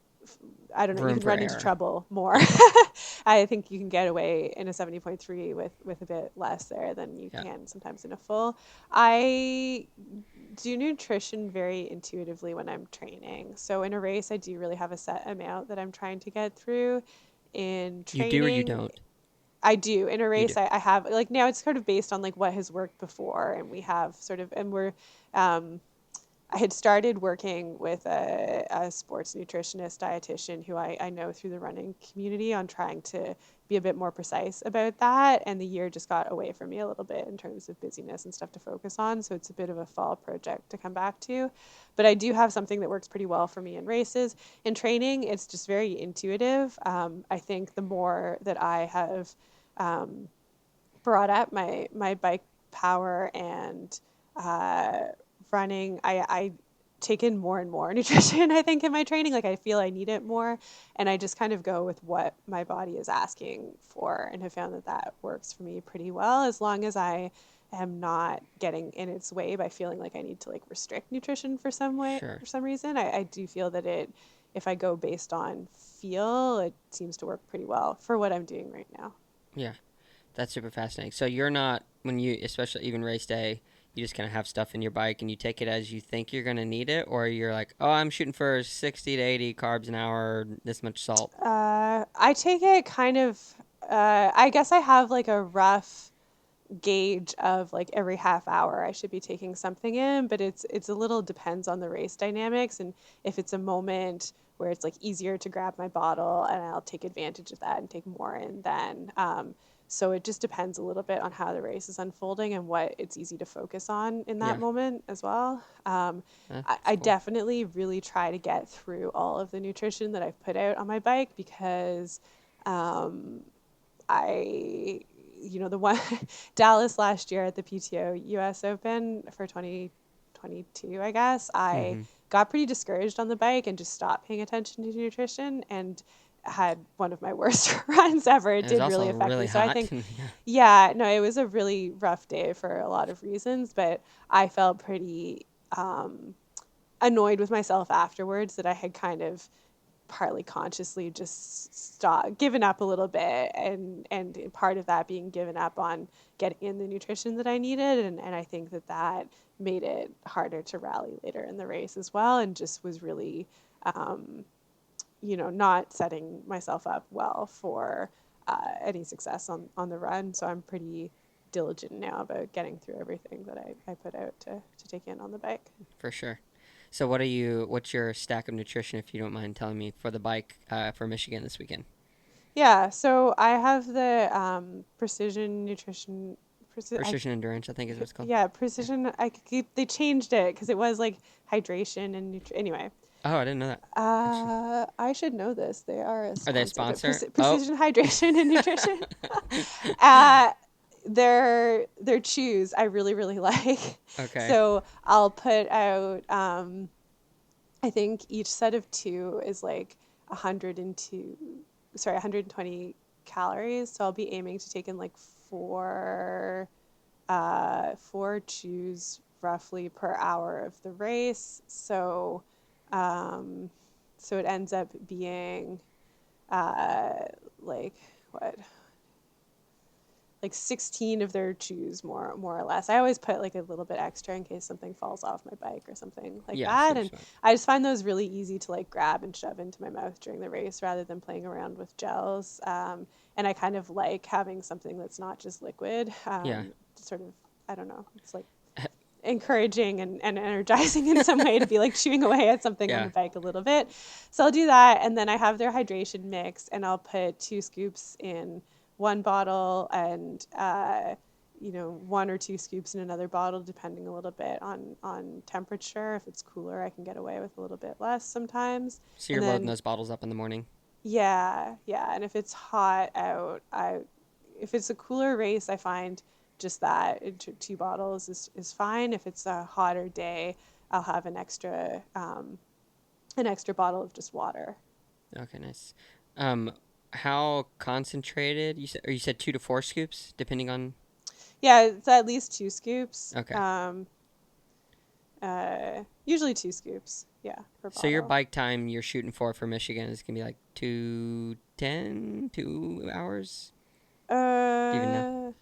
I don't know, you Room can for run into error. trouble more. Yeah. I think you can get away in a 70.3 with a bit less there than you Yeah. can sometimes in a full. I do nutrition very intuitively when I'm training. So in a race, I do really have a set amount that I'm trying to get through. In You do or you training, don't? I do. In a You do. race, I have like now it's sort of based on like what has worked before, and we have sort of, and we're um, I had started working with a sports nutritionist dietitian who I know through the running community on trying to be a bit more precise about that. And the year just got away from me a little bit in terms of busyness and stuff to focus on. So it's a bit of a fall project to come back to. But I do have something that works pretty well for me in races. In training, it's just very intuitive. I think the more that I have um, brought up my bike power and uh, running, I taken more and more nutrition, I think, in my training. Like I feel I need it more. And I just kind of go with what my body is asking for and have found that that works for me pretty well, as long as I am not getting in its way by feeling like I need to like restrict nutrition for some way, Sure. for some reason. I do feel that if I go based on feel, it seems to work pretty well for what I'm doing right now. Yeah. That's super fascinating. So you're not, when you, especially even race day, you just kind of have stuff in your bike and you take it as you think you're going to need it, or you're like, oh, I'm shooting for 60 to 80 carbs an hour, this much salt. I take it kind of, I guess I have like a rough gauge of like every half hour I should be taking something in, but it's a little depends on the race dynamics, and if it's a moment where it's like easier to grab my bottle and I'll take advantage of that and take more in then. So it just depends a little bit on how the race is unfolding and what it's easy to focus on in that Yeah, moment as well. that's I cool. definitely really try to get through all of the nutrition that I've put out on my bike because um, I, the one Dallas last year at the PTO US Open for 2022, I guess, I Mm-hmm. got pretty discouraged on the bike and just stopped paying attention to nutrition and had one of my worst runs ever. It It was did also really affect me. really So I hot. think, Yeah. yeah, no, it was a really rough day for a lot of reasons, but I felt pretty annoyed with myself afterwards that I had kind of partly consciously just given up a little bit, and part of that being given up on getting in the nutrition that I needed, and I think that that made it harder to rally later in the race as well, and just was really not setting myself up well for any success on the run. So I'm pretty diligent now about getting through everything that I put out to take in on the bike. For sure. So what's your stack of nutrition, if you don't mind telling me, for the bike for Michigan this weekend? Yeah, so I have the precision nutrition. I Precision endurance, I think is what it's called. yeah, Yeah. precision. They changed it because it was like hydration and anyway. Oh, I didn't know that. Actually, I should know this. They are a are they a sponsor, but sponsor? Oh. precision hydration and nutrition. uh, their chews I really really like. Okay. So I'll put out. I think each set of two is like 102, sorry, 120 calories. So I'll be aiming to take in like four chews roughly per hour of the race. Um, so it ends up being uh, like what, like 16 of their chews, more or less. I always put like a little bit extra in case something falls off my bike or something like Yeah, that. super And smart. I just find those really easy to like grab and shove into my mouth during the race rather than playing around with gels. And I kind of like having something that's not just liquid. Yeah. Sort of, I don't know, it's like encouraging and energizing in some way to be like chewing away at something on the Yeah. bike a little bit. So I'll do that, and then I have their hydration mix, and I'll put 2 scoops in one bottle and one or two scoops in another bottle, depending a little bit on temperature. If it's cooler, I can get away with a little bit less sometimes. So And you're loading then those bottles up in the morning. yeah, and if it's hot out, if it's a cooler race, I find just that 2 bottles is fine. If it's a hotter day, I'll have an extra bottle of just water. Okay, nice. Um, how concentrated? You said 2 to 4 scoops, depending on. Yeah, it's at least 2 scoops. Okay. Usually 2 scoops, yeah, per So your bottle. bike time you're shooting for Michigan is gonna be like 2:10, 2 hours. Do you even know? Uh,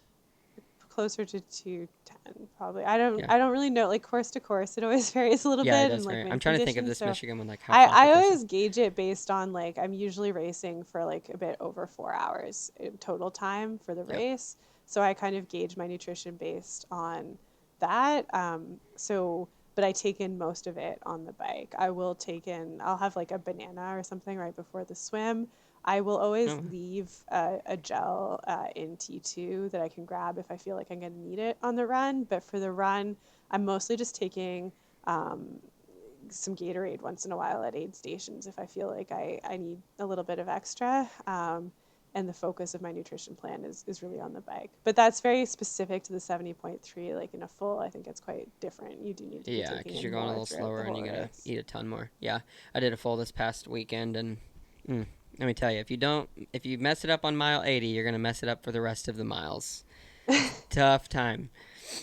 Closer to 210 probably. I don't Yeah. I don't really know, like course to course it always varies a little Yeah, it bit does and like vary. I'm wind trying to think of conditions. this So Michigan one, like how flat the I course is. always gauge it based on like I'm usually racing for like a bit over 4 hours in total time for the Yep. race. So I kind of gauge my nutrition based on that. But I take in most of it on the bike. I'll have like a banana or something right before the swim. I will always Oh, leave a gel in T2 that I can grab if I feel like I'm going to need it on the run. But for the run, I'm mostly just taking um, some Gatorade once in a while at aid stations if I feel like I need a little bit of extra. and the focus of my nutrition plan is really on the bike. But that's very specific to the 70.3. Like in a full, I think it's quite different. You do need to be Yeah, taking because you're in going a more little throughout the slower and whole you gotta race. eat a ton more. Yeah, I did a full this past weekend, and mm, let me tell you, if you mess it up on mile 80, you're gonna mess it up for the rest of the miles. It's a tough time.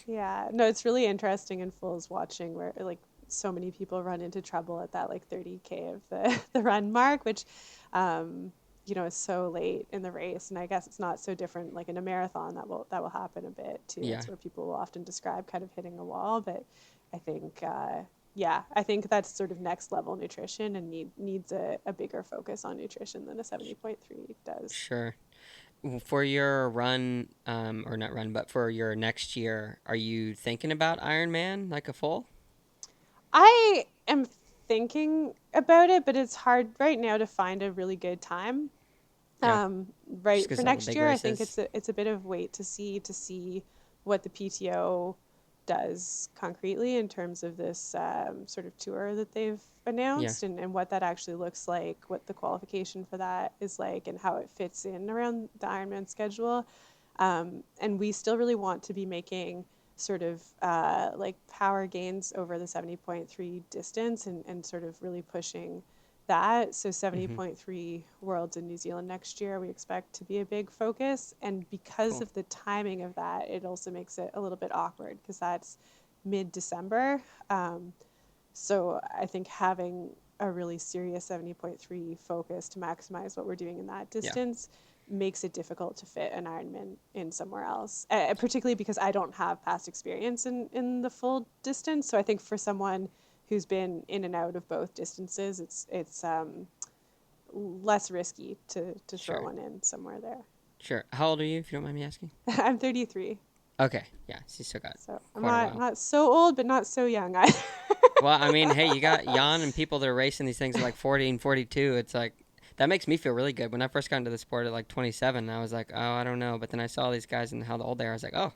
Yeah, no, it's really interesting in fulls watching where like so many people run into trouble at that like 30K of the the run mark, which is so late in the race. And I guess it's not so different like in a marathon that will happen a bit too. Yeah, It's where people will often describe kind of hitting a wall, but I think yeah, I think that's sort of next level nutrition and needs a bigger focus on nutrition than a 70.3 does. sure. For your run, or not run, but for your next year, are you thinking about Ironman, like a full? I am thinking about it, but it's hard right now to find a really good time. Yeah, just Right for because all the next big year, I think races. it's a bit of wait to see what the PTO does concretely in terms of this sort of tour that they've Yeah. announced and what that actually looks like, what the qualification for that is like, and how it fits in around the Ironman schedule. And we still really want to be making sort of like power gains over the 70.3 distance and sort of really pushing that. So Mm-hmm. 70.3 Worlds in New Zealand next year, we expect to be a big focus. And because Cool. of the timing of that, it also makes it a little bit awkward because that's mid-December. So I think having a really serious 70.3 focus to maximize what we're doing in that Yeah. distance makes it difficult to fit an Ironman in somewhere else, particularly because I don't have past experience in the full distance. So I think for someone who's been in and out of both distances, it's less risky to throw Sure. one in somewhere there. Sure. How old are you, if you don't mind me asking? I'm 33, Okay. Yeah. So you still got so I'm quite a not while. not so old, but not so young either. Well, I mean, hey, you got Jan and people that are racing these things at like 40 and 42. It's like, that makes me feel really good. When I first got into the sport at like 27, I was like, oh, I don't know. But then I saw these guys and how old they are. I was like, oh,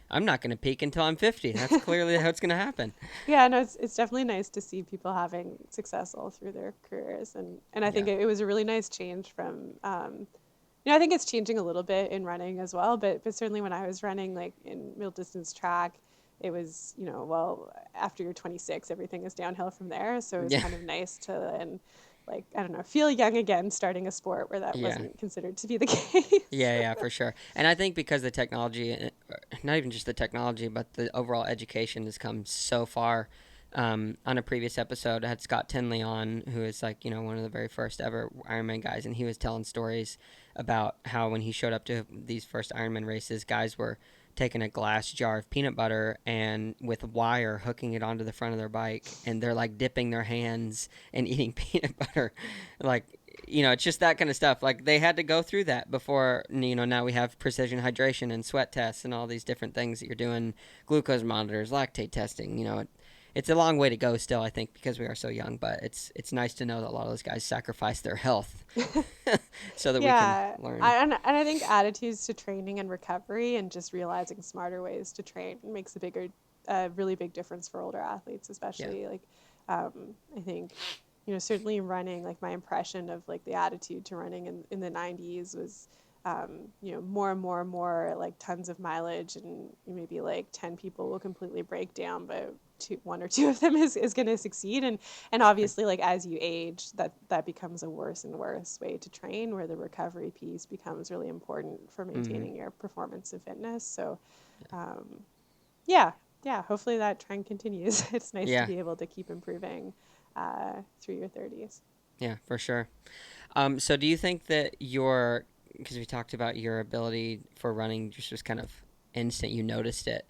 I'm not going to peak until I'm 50. That's clearly how it's going to happen. Yeah, no, it's definitely nice to see people having success all through their careers, and I think Yeah. it was a really nice change from I think it's changing a little bit in running as well, but certainly when I was running like in middle distance track, it was well, after you're 26, everything is downhill from there. So it was Yeah. kind of nice to then, like, I don't know, feel young again starting a sport where that Yeah. wasn't considered to be the case. Yeah, yeah, for sure. And I think because the technology, not even just the technology, but the overall education has come so far. On a previous episode, I had Scott Tinley on, who is like, one of the very first ever Ironman guys, and he was telling stories about how when he showed up to these first Ironman races, guys were taking a glass jar of peanut butter and with wire hooking it onto the front of their bike, and they're like dipping their hands and eating peanut butter, like it's just that kind of stuff. Like they had to go through that before, now we have precision hydration and sweat tests and all these different things that you're doing, glucose monitors, lactate testing. It's a long way to go still, I think, because we are so young. But it's nice to know that a lot of those guys sacrifice their health so that we can Yeah, learn. and I think attitudes to training and recovery and just realizing smarter ways to train makes a really big difference for older athletes, Yeah. especially like I think certainly running, like my impression of like the attitude to running in the 90s was more and more and more like tons of mileage and maybe like 10 people will completely break down, but one or two of them is going to succeed. And Sure. obviously, like as you age, that becomes a worse and worse way to train, where the recovery piece becomes really important for Mm-hmm. maintaining your performance and fitness. So um, yeah, yeah, hopefully that trend continues. It's nice to Yeah. be able to keep improving through your 30s. Yeah, for sure. So do you think that because we talked about your ability for running just was kind of instant, you noticed it.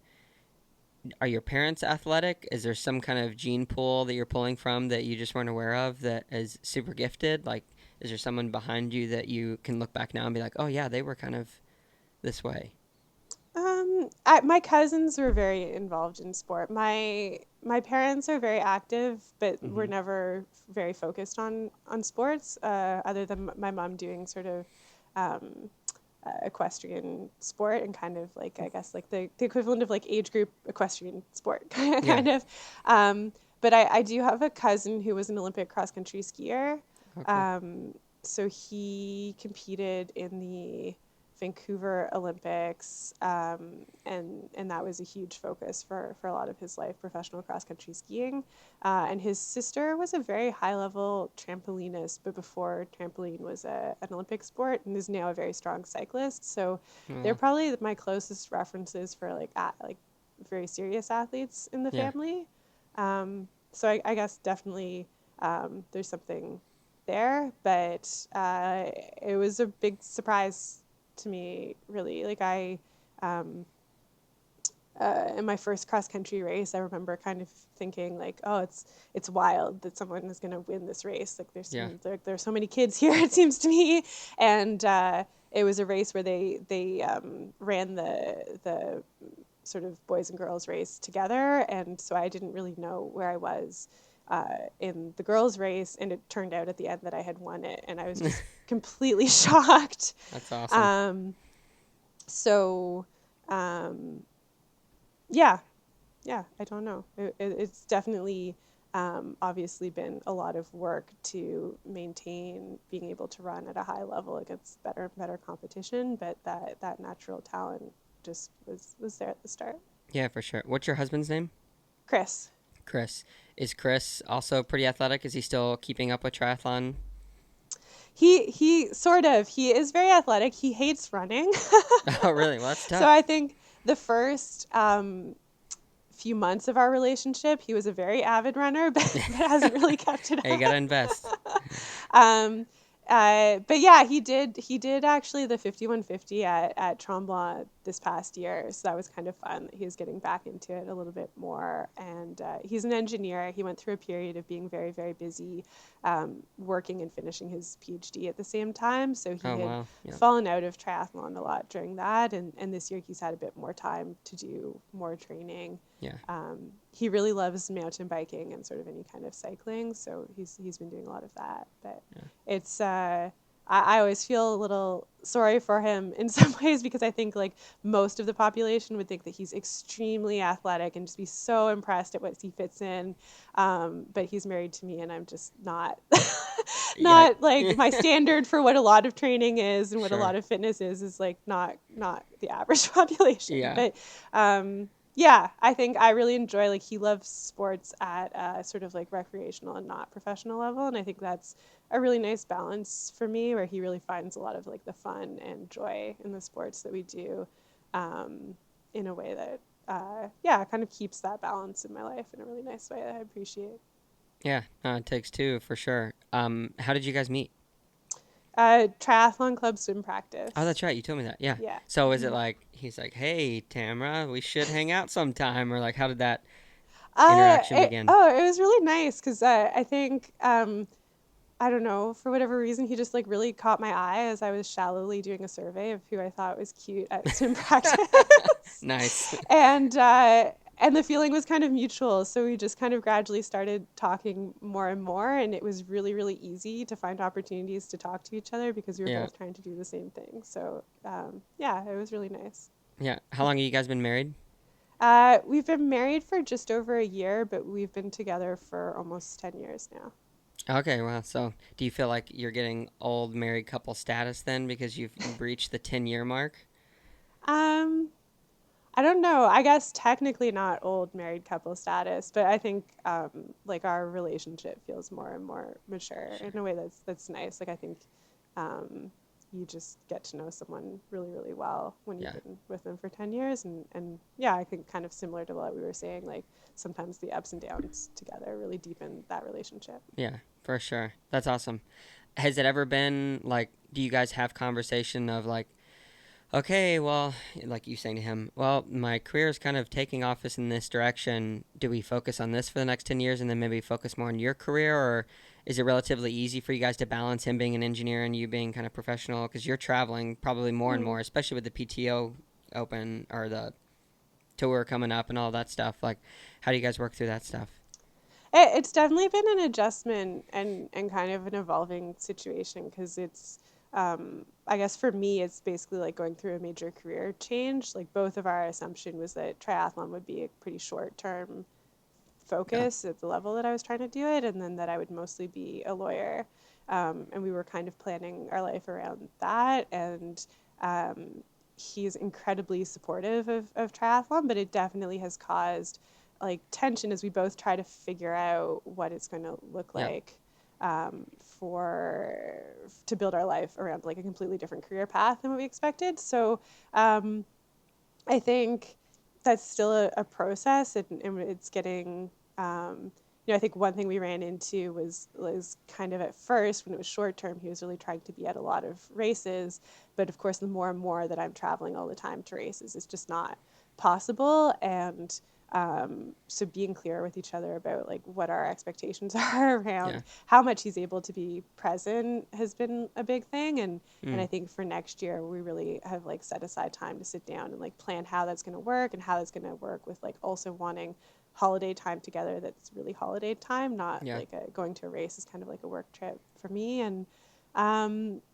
Are your parents athletic? Is there some kind of gene pool that you're pulling from that you just weren't aware of that is super gifted? Like, is there someone behind you that you can look back now and be like, oh yeah, they were kind of this way? My cousins were very involved in sport. My parents are very active, but were Mm-hmm. never very focused on sports. Other than my mom doing sort of um, equestrian sport and kind of like I guess like the equivalent of like age group equestrian sport Yeah. kind of. But I do have a cousin who was an Olympic cross country skier. Oh, cool. Um, So he competed in the Vancouver Olympics, and that was a huge focus for a lot of his life, professional cross country skiing. And his sister was a very high level trampolinist, but before trampoline was an Olympic sport, and is now a very strong cyclist. So they're Wow. probably my closest references for like very serious athletes in the Yeah. family. So I guess definitely there's something there, but it was a big surprise to me, really. Like um, in my first cross country race, I remember kind of thinking like, oh, it's wild that someone is going to win this race. Like Yeah. there's so many kids here, it seems to me, and it was a race where they ran the sort of boys and girls race together, and so I didn't really know where I was in the girls race, and it turned out at the end that I had won it, and I was just completely shocked. That's awesome. Um, so um, yeah, yeah, I don't know. It's definitely obviously been a lot of work to maintain being able to run at a high level against better and better competition, but that natural talent just was there at the start. Yeah, for sure. What's your husband's name? Chris. Chris. Is Chris also pretty athletic? Is he still keeping up with triathlon? He sort of he is very athletic. He hates running. Oh, really? Well, that's So tough. I think the first few months of our relationship, he was a very avid runner, but hasn't really kept it Hey, you gotta up. invest. um, but yeah, he did actually the 5150 at Tremblant this past year, so that was kind of fun. He was getting back into it a little bit more, and he's an engineer. He went through a period of being very very busy, working and finishing his PhD at the same time. So he Oh, had wow. Yeah. fallen out of triathlon a lot during that, and this year he's had a bit more time to do more training. Yeah. He really loves mountain biking and sort of any kind of cycling, so he's been doing a lot of that. But Yeah. it's I always feel a little sorry for him in some ways because I think like most of the population would think that he's extremely athletic and just be so impressed at what he fits in. But he's married to me, and I'm just not Yeah. not like my standard for what a lot of training is and what a Sure. lot of fitness is like not the average population. Yeah. But yeah, I think I really enjoy like he loves sports at sort of like recreational and not professional level, and I think that's a really nice balance for me where he really finds a lot of like the fun and joy in the sports that we do, um, in a way that yeah kind of keeps that balance in my life in a really nice way that I appreciate. Yeah. It takes two for sure. How did you guys meet? Triathlon club swim Oh, practice. that's right. You told me that. Yeah. Yeah. So is it Mm-hmm. like he's like, "Hey, Tamara, we should hang out sometime," or like, how did that interaction It, begin? oh, it was really nice because I think I don't know, for whatever reason, he just like really caught my eye as I was shallowly doing a survey of who I thought was cute at swim practice. Nice. And the feeling was kind of mutual. So we just kind of gradually started talking more and more. And it was really, really easy to find opportunities to talk to each other because we were Yeah. both trying to do the same thing. So yeah, it was really nice. Yeah. How long have you guys been married? We've been married for just over a year, but we've been together for almost 10 years now. Okay, well, so do you feel like you're getting old married couple status then because you've reached the 10-year mark? Um, I don't know. I guess technically not old married couple status, but I think like our relationship feels more and more mature Sure. in a way that's nice. Like I think um, you just get to know someone really really well when you've Yeah. been with them for 10 years, and yeah, I think kind of similar to what we were saying. Like sometimes the ups and downs together really deepen that relationship. Yeah, for sure. That's awesome. Has it ever been like do you guys have conversation of like okay, well, like you saying to him, well, my career is kind of taking off us in this direction. Do we focus on this for the next 10 years and then maybe focus more on your career? Or is it relatively easy for you guys to balance him being an engineer and you being kind of professional? Because you're traveling probably more and Mm. more, especially with the PTO open or the tour coming up and all that stuff. Like, how do you guys work through that stuff? It's definitely been an adjustment and kind of an evolving situation because it's I guess for me it's basically like going through a major career change. Like both of our assumption was that triathlon would be a pretty short term Yeah. focus at the level that I was trying to do it, and then that I would mostly be a lawyer. and we were kind of planning our life around that. And he's incredibly supportive of triathlon, but it definitely has caused like tension as we both try to figure out what it's going to look Yeah. like for to build our life around like a completely different career path than what we expected. So I think that's still a process, and it's getting. I think one thing we ran into was kind of at first when it was short term, he was really trying to be at a lot of races, but of course, the more and more that I'm traveling all the time to races, it's just not possible. And so being clear with each other about like what our expectations are Yeah. around how much he's able to be present has been a big thing. And I Mm. think for next year we really have like set aside time to sit down and like plan how that's going to work and how that's going to work with like also wanting holiday time together that's really holiday time, not Yeah. like going to a race is kind of like a work trip for me. And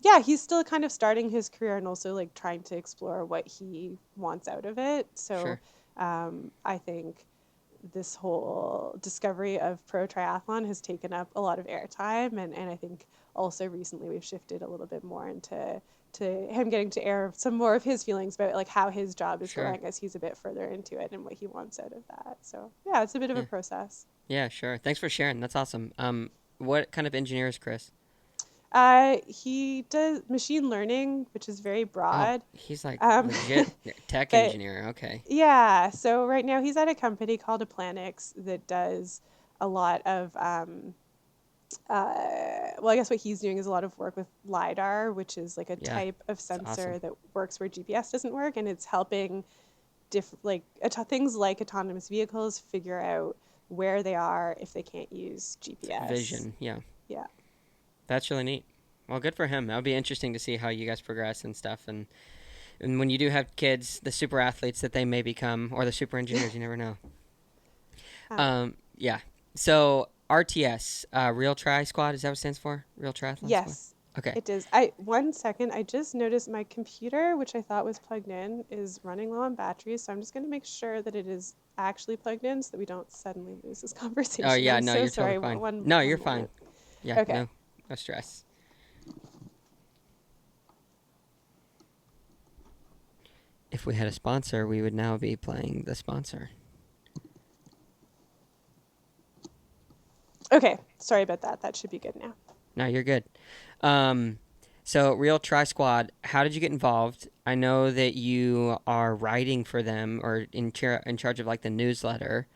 yeah, he's still kind of starting his career and also like trying to explore what he wants out of it. So Sure. I think this whole discovery of pro triathlon has taken up a lot of airtime, and I think also recently we've shifted a little bit more into to him getting to air some more of his feelings about like how his job is Sure. going as he's a bit further into it and what he wants out of that. So yeah, it's a bit of a Yeah. process. Yeah. Sure. Thanks for sharing. That's awesome. What kind of engineer is Chris? He does machine learning, which is very Oh, broad. he's like Um, legit tech but engineer. Okay. yeah, so right now he's at a company called Aplanix that does a lot of well, I guess what he's doing is a lot of work with LiDAR, which is like a Yeah. type of It's awesome. sensor that works where GPS doesn't work, and it's helping things like autonomous vehicles figure out where they are if they can't use GPS. Vision. Yeah. Yeah. That's really neat. Well, good for him. That would be interesting to see how you guys progress and stuff. And when you do have kids, the super athletes that they may become, or the super engineers, you never know. Um, Yeah. So RTS, Real Tri Squad, is that what it stands for? Real Triathlon Squad. yes, Okay. it does. I one second, I just noticed my computer, which I thought was plugged in, is running low on batteries, so I'm just going to make sure that it is actually plugged in so that we don't suddenly lose this Oh conversation. yeah, I'm no, so you're totally sorry. fine. One No, you're one fine. moment. Yeah, Okay. no, no stress. If we had a sponsor, we would now be playing the sponsor. Okay. Sorry about that. That should be good now. No, you're good. Um, so Real Tri Squad, how did you get involved? I know that you are writing for them or in charge of like the newsletter.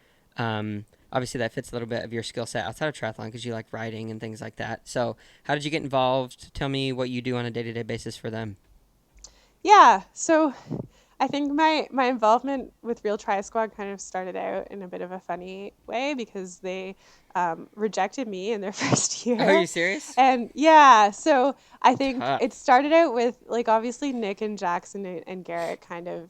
Obviously, that fits a little bit of your skill set outside of triathlon because you like writing and things like that. So, how did you get involved? Tell me what you do on a day to day basis for them. Yeah. So I think my involvement with Real Tri Squad kind of started out in a bit of a funny way because they rejected me in their first Oh, are you year. serious? And yeah, so I think it Tough. started out with like obviously Nick and Jackson and Garrett kind of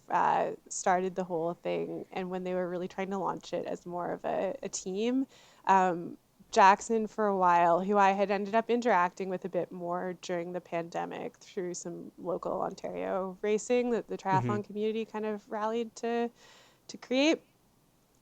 started the whole thing. And when they were really trying to launch it as more of a team, um, Jackson for a while, who I had ended up interacting with a bit more during the pandemic through some local Ontario racing that the Mm-hmm. triathlon community kind of rallied to create,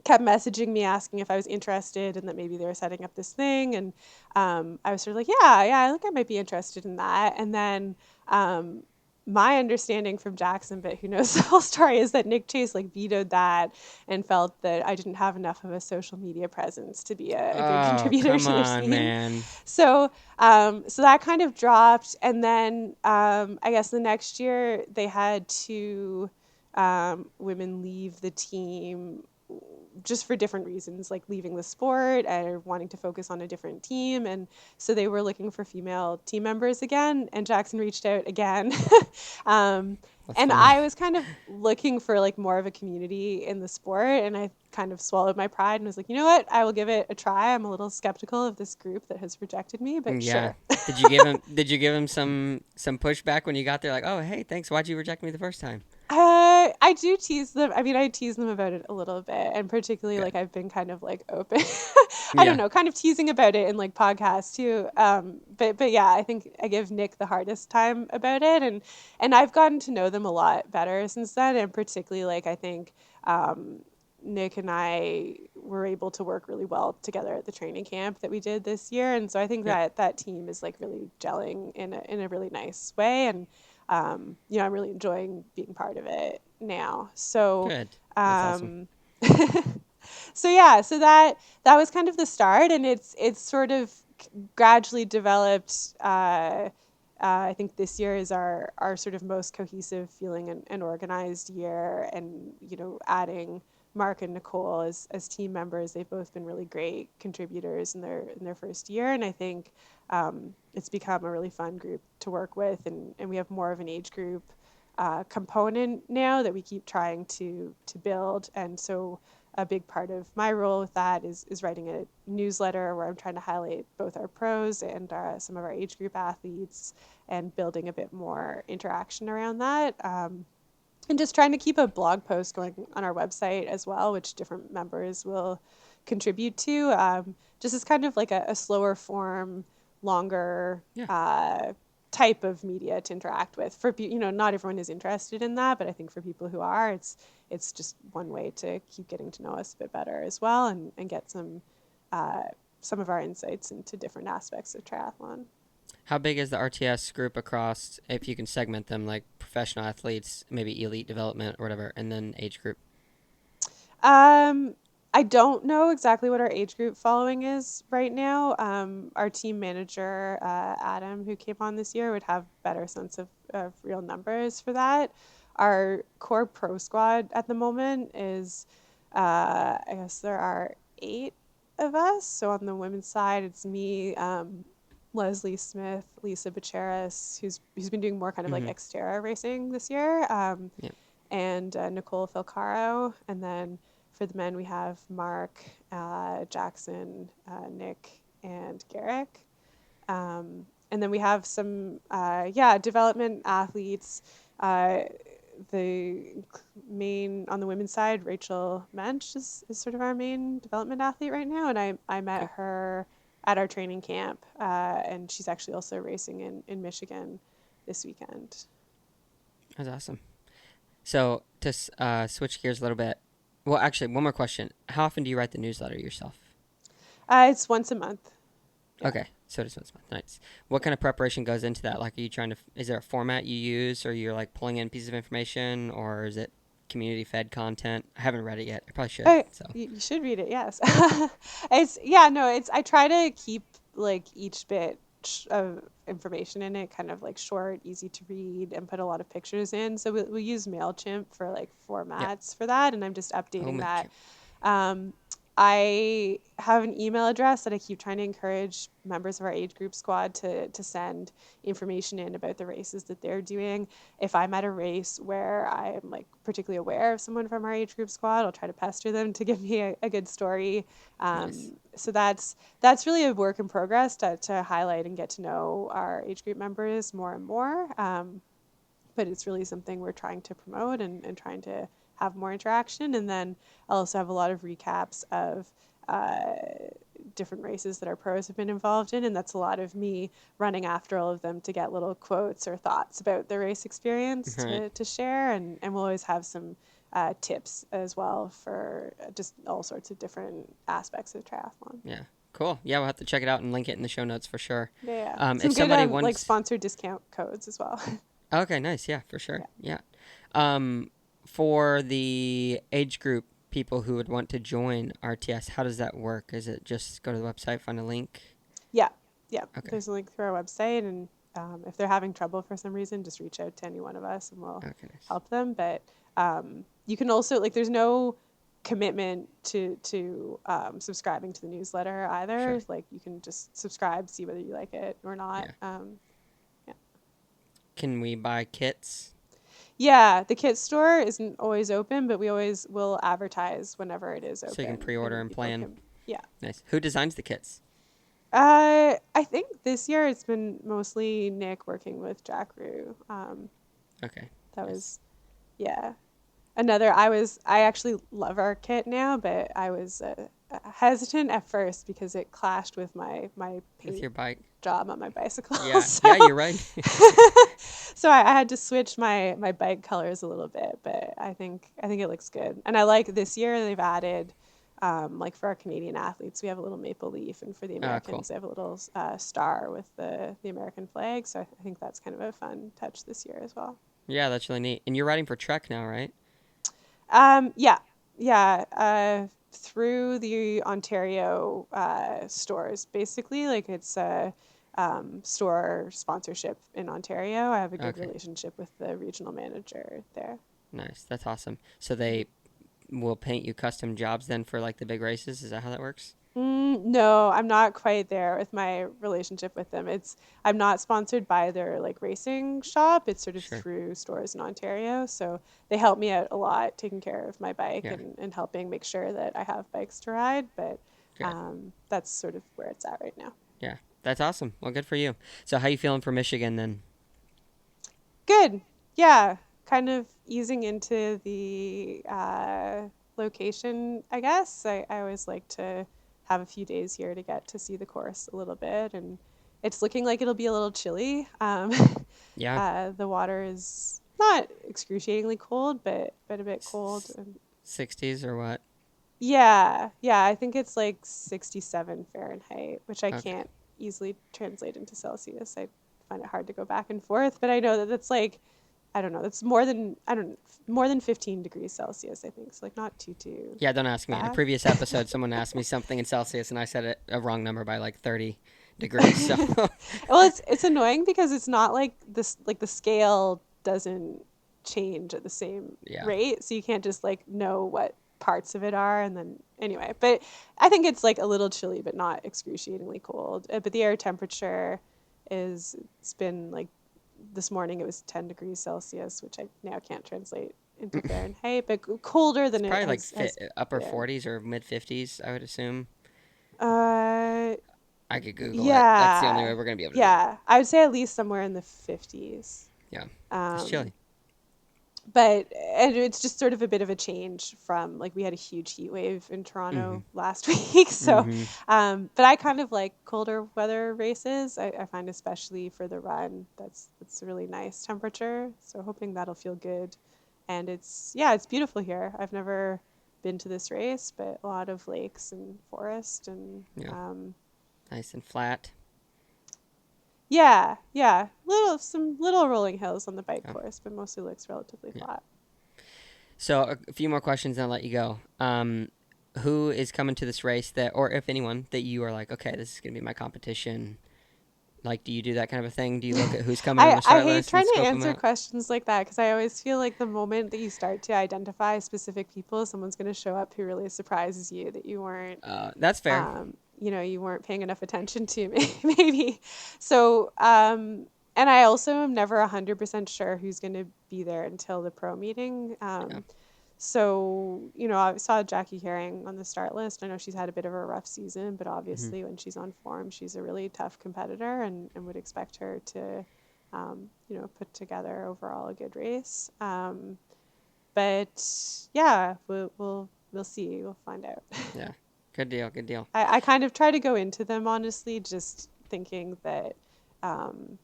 kept messaging me asking if I was interested and that maybe they were setting up this thing. And I was sort of like, yeah, I think I might be interested in that. And then um, my understanding from Jackson, but who knows the whole story, is that Nick Chase like vetoed that and felt that I didn't have enough of a social media presence to be a good Oh, contributor come to their on, team. man. So, so that kind of dropped, and then I guess the next year they had two women leave the team just for different reasons, like leaving the sport or wanting to focus on a different team. And so they were looking for female team members again. And Jackson reached out again. um, That's and funny. I was kind of looking for like more of a community in the sport. And I kind of swallowed my pride and was like, you know what? I will give it a try. I'm a little skeptical of this group that has rejected me, but Yeah. sure. Did you give him some pushback when you got there? Like, oh, hey, thanks. Why'd you reject me the first time? I do tease them. I mean, I tease them about it a little bit, and particularly Good. like I've been kind of like open. I don't Yeah. know, kind of teasing about it in like podcasts too. But yeah, I think I give Nick the hardest time about it, and I've gotten to know them a lot better since then, and particularly like I think Nick and I were able to work really well together at the training camp that we did this year. And so I think Yep. that team is like really gelling in a really nice way. And, I'm really enjoying being part of it now. So, Good. That's awesome. um, so yeah, so that was kind of the start, and it's sort of gradually developed. I think this year is our sort of most cohesive feeling and organized year, and adding Mark and Nicole as team members, they've both been really great contributors in their first year, and I think it's become a really fun group to work with, and we have more of an age group component now that we keep trying to build, and so a big part of my role with that is writing a newsletter where I'm trying to highlight both our pros and some of our age group athletes, and building a bit more interaction around that. And just trying to keep a blog post going on our website as well, which different members will contribute to. Just as kind of like a slower form, longer Yeah. type of media to interact with. For not everyone is interested in that, but I think for people who are, it's just one way to keep getting to know us a bit better as well, and get some of our insights into different aspects of triathlon. How big is the RTS group across, if you can segment them, like professional athletes, maybe elite development or whatever, and then age group? Um, I don't know exactly what our age group following is right now. Our team manager, Adam, who came on this year, would have better sense of real numbers for that. Our core pro squad at the moment is, I guess there are 8 of us. So on the women's side, it's me, Leslie Smith, Lisa Bacheris, who's been doing more kind of like Mm-hmm. Xterra racing this year, Yep. and Nicole Filcaro. And then for the men, we have Mark, Jackson, Nick, and Garrick. And then we have some, development athletes. The main, on the women's side, Rachel Mensch is sort of our main development athlete right now. And I met Cool. her at our training camp, and she's actually also racing in Michigan this weekend. That's awesome. So to switch gears a little bit, well, actually, one more question. How often do you write the newsletter yourself? It's once a month. Yeah. Okay, so just once a month. Nice. What kind of preparation goes into that? Like, are you trying to? Is there a format you use, or you're like pulling in pieces of information, or is it community fed content? I haven't read it yet. I probably should. Oh, So you should read it. Yes. It's yeah. No. It's I try to keep like each bit of information in it kind of like short, easy to read, and put a lot of pictures in. So we use Mailchimp for like yeah. formats for that, and I'm just Oh, updating that. Mailchimp. Um, I have an email address that I keep trying to encourage members of our age group squad to send information in about the races that they're doing. If I'm at a race where I'm like particularly aware of someone from our age group squad, I'll try to pester them to give me a good story. Nice. So that's really a work in progress to highlight and get to know our age group members more and more. But it's really something we're trying to promote, and trying to have more interaction. And then I'll also have a lot of recaps of uh, different races that our pros have been involved in. And that's a lot of me running after all of them to get little quotes or thoughts about their race experience All right. to share. And we'll always have some tips as well for just all sorts of different aspects of triathlon. Yeah. Cool. Yeah, we'll have to check it out and link it in the show notes for sure. Yeah. If Some good somebody like wants, sponsored discount codes as well. okay, nice. Yeah, for sure. Yeah. Yeah. For the age group people who would want to join RTS, how does that work? Is it just go to the website, find a link? Yeah, yeah. Okay. There's a link through our website, and if they're having trouble for some reason, just reach out to any one of us, and we'll Okay, nice. help them. But you can also like, there's no commitment to subscribing to the newsletter either. Sure. Like, you can just subscribe, see whether you like it or not. Yeah. Yeah. Can we buy kits? Yeah, the kit store isn't always open, but we always will advertise whenever it is So you can open, pre-order and and people plan. can. Yeah. Nice. Who designs the kits? I think this year it's been mostly Nick working with Jack Rue. Okay. That Nice. was, yeah. I actually love our kit now, but I was hesitant at first because it clashed with my With paint your bike? job on my bicycle. Yeah. So, Yeah, you're right. so I had to switch my bike colors a little bit, but I think it looks good. And I like this year they've added Like for our Canadian athletes, we have a little maple leaf, and for the Cool. Americans, they have a little star with the American flag. So I think that's kind of a fun touch this year as well. Yeah, that's really neat. And you're riding for Trek now, right? Yeah, yeah. Through the Ontario stores, basically, like it's a store sponsorship in Ontario. I have a good Okay, relationship with the regional manager there. nice. That's awesome. So Mhm. they will paint you custom jobs then for like the big races. Is that how that works? No, I'm not quite there with my relationship with them. I'm not sponsored by their like racing shop. It's sort of Sure. through stores in Ontario. So they help me out a lot taking care of my bike Yeah. and helping make sure that I have bikes to ride. But Good. that's sort of where it's at right now. Yeah. That's awesome. Well, good for you. So how you feeling for Michigan then? Good. Yeah. Kind of easing into the location, I guess. I always like to have a few days here to get to see the course a little bit. And it's looking like it'll be a little chilly. Yeah. The water is not excruciatingly cold, but a bit cold. And 60s or what? yeah, yeah, I think it's like 67 Fahrenheit, which I Okay. can't easily translate into Celsius. I find it hard to go back and forth, but I know that it's like I don't know, that's more than I don't more than 15 degrees Celsius, I think. So like not too Yeah, don't ask me. In a bad. previous episode, someone asked me something in Celsius, and I said a wrong number by like 30 degrees. So, Well, it's annoying because it's not like this like the scale doesn't change at the same yeah. rate, so you can't just like know what parts of it are and then anyway. But I think it's like a little chilly, but not excruciatingly cold. But the air temperature it's been like this morning it was 10 degrees Celsius, which I now can't translate into Fahrenheit, but colder It's than it probably like has upper been. 40s or mid 50s, I would assume. Uh, I could Google it. That's the only way yeah, we're going to be able to do it. yeah. I would say at least somewhere in the 50s. Yeah. It's Um, chilly. but and it's just sort of a bit of a change from like we had a huge heat wave in Mm-hmm. Toronto last week. So, Mm-hmm. but I kind of like colder weather races. I find especially for the run that's a really nice temperature. So hoping that'll feel good. And it's beautiful here. I've never been to this race, but a lot of lakes and forest and Yeah. Nice and flat. yeah, yeah, some little rolling hills on the bike Yeah. course, but mostly looks relatively Yeah. flat. So a few more questions and I'll let you go. Who is coming to this race that, or if anyone, that you are like, okay, this is going to be my competition? Like, do you do that kind of a thing? Do you look at who's coming on the I start hate list and trying to scope them answer out? questions like that because I always feel like the moment that you start to identify specific people, someone's going to show up who really surprises you that you weren't, That's fair. you weren't paying enough attention to, maybe. So, and I also am never 100% sure who's going to be there until the pro meeting. Yeah. So, I saw Jackie Herring on the start list. I know she's had a bit of a rough season, but Hmm. obviously when she's on form, she's a really tough competitor and would expect her to, put together overall a good race. But yeah, we'll see. We'll find out. Yeah. Good deal. Good deal. I kind of try to go into them honestly, just um,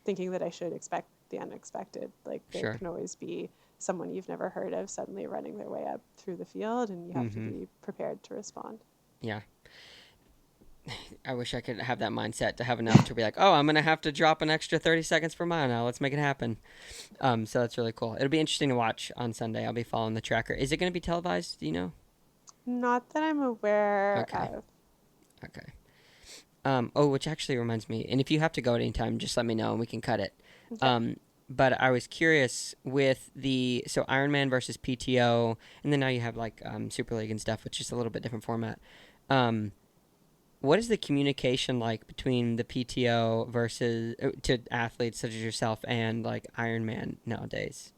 thinking that I should expect the unexpected. Like there Sure. can always be someone you've never heard of suddenly running their way up through the field, and you have to Hmm. be prepared to respond. Yeah. I wish I could have that mindset to have enough to be like, oh, I'm gonna have to drop an extra 30 seconds per mile now. Let's make it happen. So that's really cool. It'll be interesting to watch on Sunday. I'll be following the tracker. Is it gonna be televised? Do you know? Not that I'm aware Okay. of. Okay. Oh, which actually reminds me, and if you have to go at any time, just let me know and we can cut it. Okay. Um, but I was curious with so Ironman versus PTO, and then now you have like Super League and stuff, which is a little bit different format. Um, what is the communication like between the PTO versus to athletes such as yourself and like Ironman nowadays?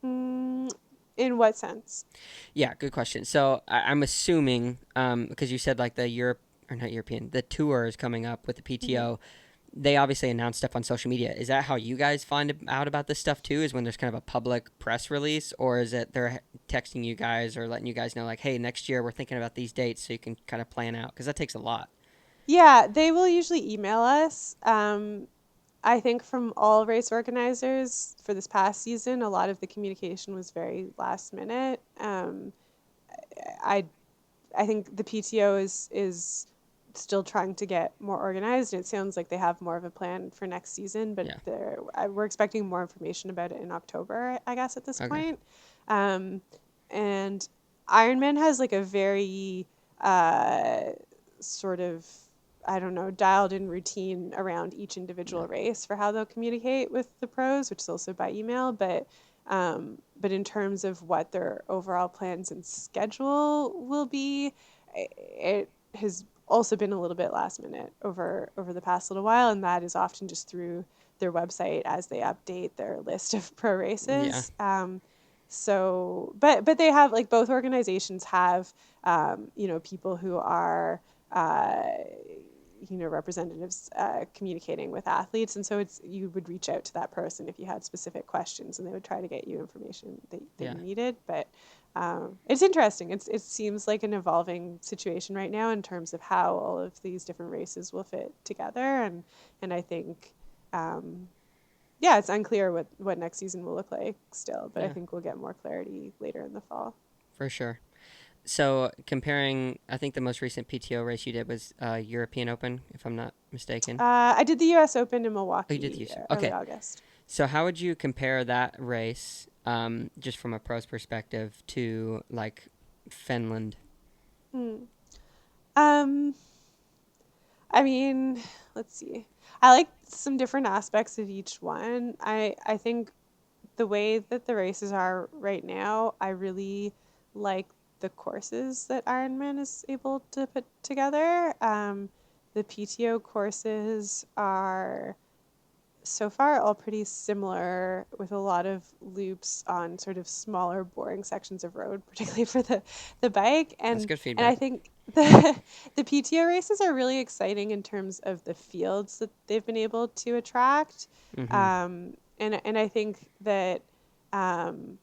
Mm, in what sense? Yeah, good question. So I'm assuming because you said like the Europe or not European, the tour is coming up with the Hmm. PTO. They obviously announce stuff on social media. Is that how you guys find out about this stuff too? Is when there's kind of a public press release, or is it they're texting you guys or letting you guys know like, hey, next year we're thinking about these dates, so you can kind of plan out because that takes a lot. Yeah, they will usually email us. I think from all race organizers for this past season, a lot of the communication was very last minute. I I think the PTO is still trying to get more organized. And it sounds like they have more of a plan for next season, but Yeah. we're expecting more information about it in October, I guess, at this Okay. point. Um, and Ironman has like a very uh, sort of, I don't know, dialed in routine around each Yeah. individual race for how they'll communicate with the pros, which is also by email. But in terms of what their overall plans and schedule will be, it has also been a little bit last minute over the past little while, and that is often just through their website as they update their list of pro Yeah. races. But they have, like, both organizations have people who are uh, representatives communicating with athletes, and so it's you would reach out to that person if you had specific questions, and they would try to get you information that Yeah. you needed. But it's interesting. It seems like an evolving situation right now in terms of how all of these different races will fit together, and I think. Yeah, it's unclear what next season will look like still, but I Yeah. think we'll get more clarity later in the fall. For sure. So comparing, I think the most recent PTO race you did was European Open, if I'm not mistaken. I did the U.S. Open in Oh, you did the Milwaukee US. early Okay. August. So how would you compare that race, just from a pro's perspective, to like Finland? Hmm. Um, I mean, let's see. I like some different aspects of each one. I think the way that the races are right now, I really like the courses that Ironman is able to put together. The PTO courses are so far all pretty similar, with a lot of loops on sort of smaller, boring sections of road, particularly for the bike. That's And good and I feedback. think the PTO races are really exciting in terms of the fields that they've been able to attract. Mm-hmm. And I think that um,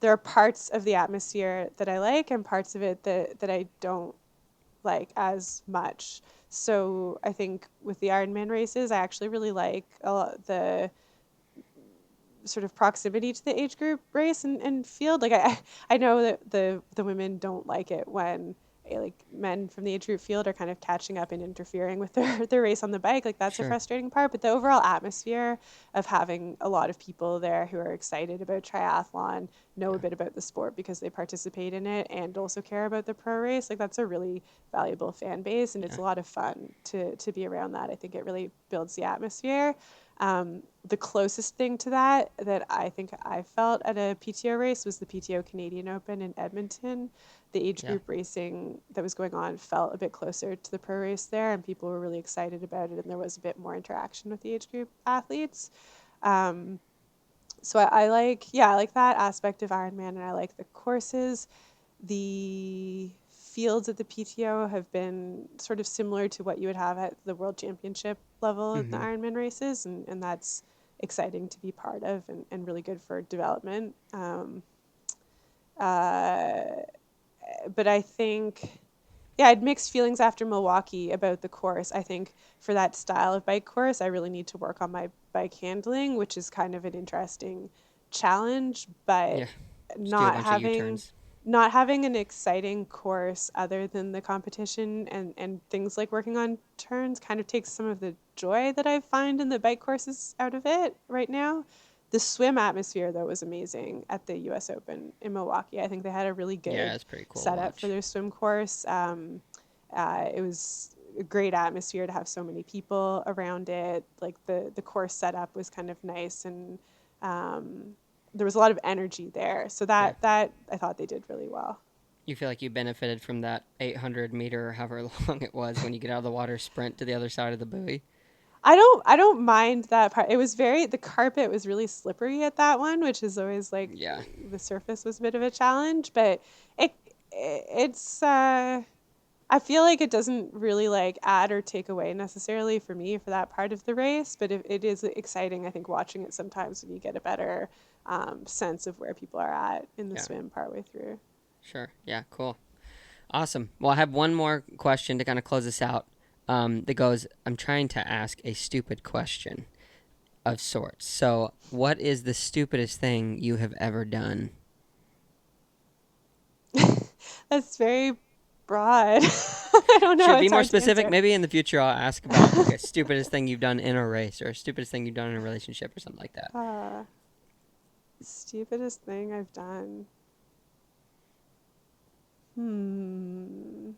there are parts of the atmosphere that I like, and parts of it that I don't like as much. So I think with the Ironman races, I actually really like the sort of proximity to the age group race and field. Like I know that the women don't like it when like men from the age group field are kind of catching up and interfering with their race on the bike. Like that's a Sure. frustrating part. But the overall atmosphere of having a lot of people there who are excited about triathlon, know a Yeah. bit about the sport because they participate in it, and also care about the pro race, like that's a really valuable fan base, and it's Yeah. a lot of fun to be around that. I think it really builds the atmosphere. The closest thing to that I think I felt at a PTO race was the PTO Canadian Open in Edmonton. The age Yeah. group racing that was going on felt a bit closer to the pro race there, and people were really excited about it, and there was a bit more interaction with the age group athletes. Um, so I like that aspect of Ironman, and I like the courses. The fields at the PTO have been sort of similar to what you would have at the World Championship level in the Mm-hmm. Ironman races, and that's exciting to be part of, and really good for development. Uh, but I think, yeah, I had mixed feelings after Milwaukee about the course. I think for that style of bike course, I really need to work on my bike handling, which is kind of an interesting challenge, but Yeah. Just do a not bunch of having U-turns. not having an exciting course other than the competition and things like working on turns kind of takes some of the joy that I find in the bike courses out of it right now. The swim atmosphere, though, was amazing at the U.S. Open in Milwaukee. I think they had a really Yeah, good it's pretty cool to setup for watch. their swim course. It was a great atmosphere to have so many people around it. Like the course setup was kind of nice, and um, there was a lot of energy there. So Yeah. that I thought they did really well. You feel like you benefited from that 800 meter or however long it was when you get out of the water sprint to the other side of the buoy. I don't mind that part. It was very the carpet was really slippery at that one, which is always like Yeah. the surface was a bit of a challenge, but it it's I feel like it doesn't really like add or take away necessarily for me for that part of the race, but it is exciting, I think, watching it sometimes when you get a better sense of where people are at in the Yeah. swim partway through. Sure. Yeah. Cool. Awesome. Well, I have one more question to kind of close this out. That goes, I'm trying to ask a stupid question of sorts. So, what is the stupidest thing you have ever done? That's very broad. I don't know. Should be It's more hard to specific. answer. Maybe in the future I'll ask about like a stupidest thing you've done in a race or stupidest thing you've done in a relationship or something like that. Uh, Stupidest thing I've done. Hmm.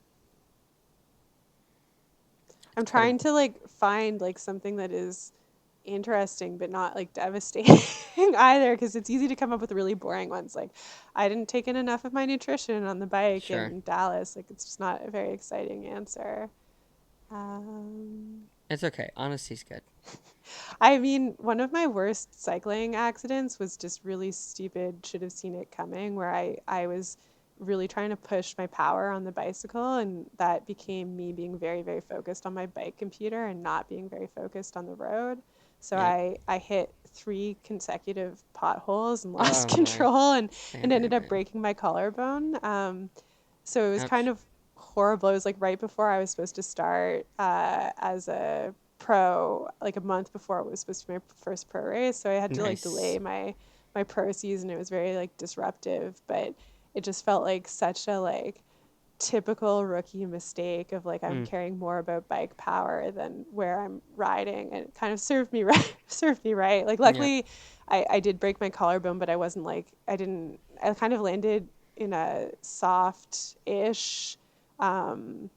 I'm It's gotta. trying to like find like something that is interesting but not like devastating either, because it's easy to come up with really boring ones like I didn't take in enough of my nutrition on the bike Sure. in Dallas. Like it's just not a very exciting answer. um, It's okay. Honesty's good. I mean, one of my worst cycling accidents was just really stupid, should have seen it coming, where I was really trying to push my power on the bicycle, and that became me being very, very focused on my bike computer and not being very focused on the road. So Yep. I hit three consecutive potholes and lost Oh my. control and Bam, bam, ended up bam. breaking my collarbone. So it was kind Ouch. of horrible. It was like right before I was supposed to start as a pro, like a month before it was supposed to be my first pro race. So I had to like Nice. delay my pro season. It was very like disruptive, but it just felt like such a like typical rookie mistake of like I'm Mm. caring more about bike power than where I'm riding, and it kind of served me right. Served me right. Like Yep. luckily, I did break my collarbone, but I wasn't like I didn't. I kind of landed in a soft-ish um,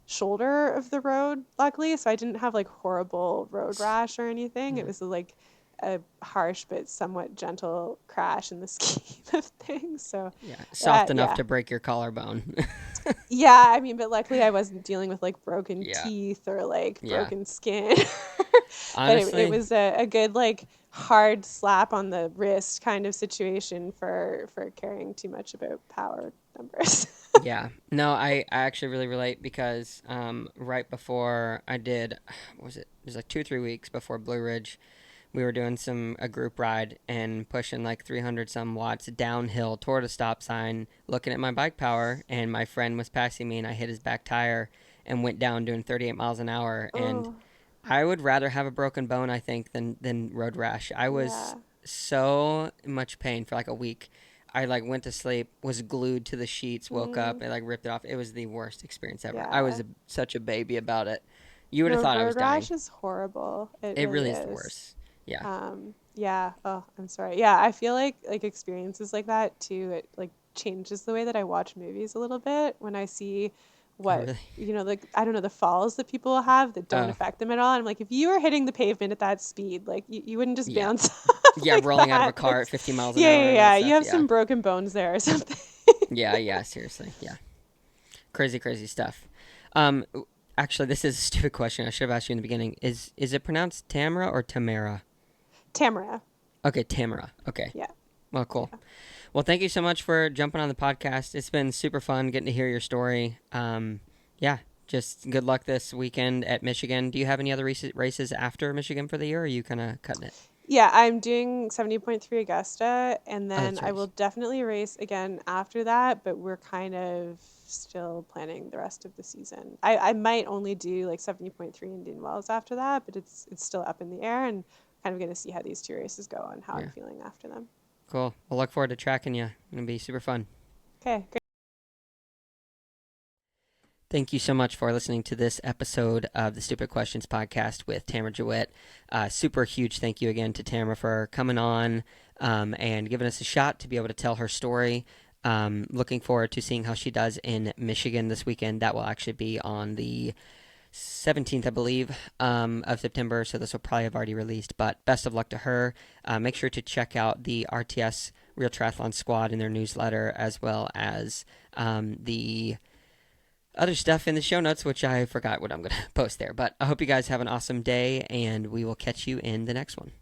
shoulder of the road, luckily, so I didn't have like horrible road rash or anything. It Yeah. was like a harsh but somewhat gentle crash in the scheme of things. So Yeah. Soft that, enough yeah, to break your collarbone. yeah, I mean, but luckily I wasn't dealing with like broken Yeah. teeth or like Yeah. broken skin. But it Honestly, was a good like hard slap on the wrist kind of situation for caring too much about power numbers. yeah. No, I actually really relate because right before I did, what was it? It was like 2 or 3 weeks before Blue Ridge. We were doing a group ride and pushing like 300 some watts downhill toward a stop sign, looking at my bike power, and my friend was passing me, and I hit his back tire and went down doing 38 miles an hour. And Oh, I would rather have a broken bone, I think, than road rash. I was yeah. so much pain for like a week. I like went to sleep, was glued to the sheets, woke up, Mm, and like ripped it off. It was the worst experience ever. I was yeah. such a baby about it. You would have No, thought I was road dying. rash is horrible. It It really really is the is. worst. Yeah. Yeah. Oh, I'm sorry. Yeah, I feel like experiences like that too, it like changes the way that I watch movies a little bit when I see Oh, what, really? like I don't know, the falls that people have that don't Oh, affect them at all. I'm like, if you were hitting the pavement at that speed, like you wouldn't just yeah. bounce off Yeah, like rolling out of a that. car at That's 50 miles an yeah, hour yeah, and that yeah. You stuff. have Yeah. some broken bones there or something. Yeah, yeah, seriously. Yeah. Crazy, crazy stuff. Um, Actually, this is a stupid question. I should have asked you in the beginning. Is it pronounced Tamara or Tamara? Tamara. Okay, Tamara. Okay. Yeah. Well, cool. Yeah. Well, thank you so much for jumping on the podcast. It's been super fun getting to hear your story. Yeah, just good luck this weekend at Michigan. Do you have any other races after Michigan for the year, or are you kind of cutting it? Yeah, I'm doing 70.3 Augusta, and Oh, then that's I right. will definitely race again after that, but we're kind of still planning the rest of the season. I might only do like 70.3 Indian Wells after that, but it's still up in the air, and kind of going to see how these two races go and how I'm Yeah. feeling after them. Cool. We'll look forward to tracking you. It'll be super fun. Okay, great. Thank you so much for listening to this episode of the Stupid Questions podcast with Tamara Jewett. Super huge thank you again to Tamara for coming on and giving us a shot to be able to tell her story. Looking forward to seeing how she does in Michigan this weekend. That will actually be on the 17th, I believe, of September, so this will probably have already released. But best of luck to her. Make sure to check out the RTS Real Triathlon Squad in their newsletter, as well as the other stuff in the show notes, which I forgot what I'm going to post there. But I hope you guys have an awesome day, and we will catch you in the next one.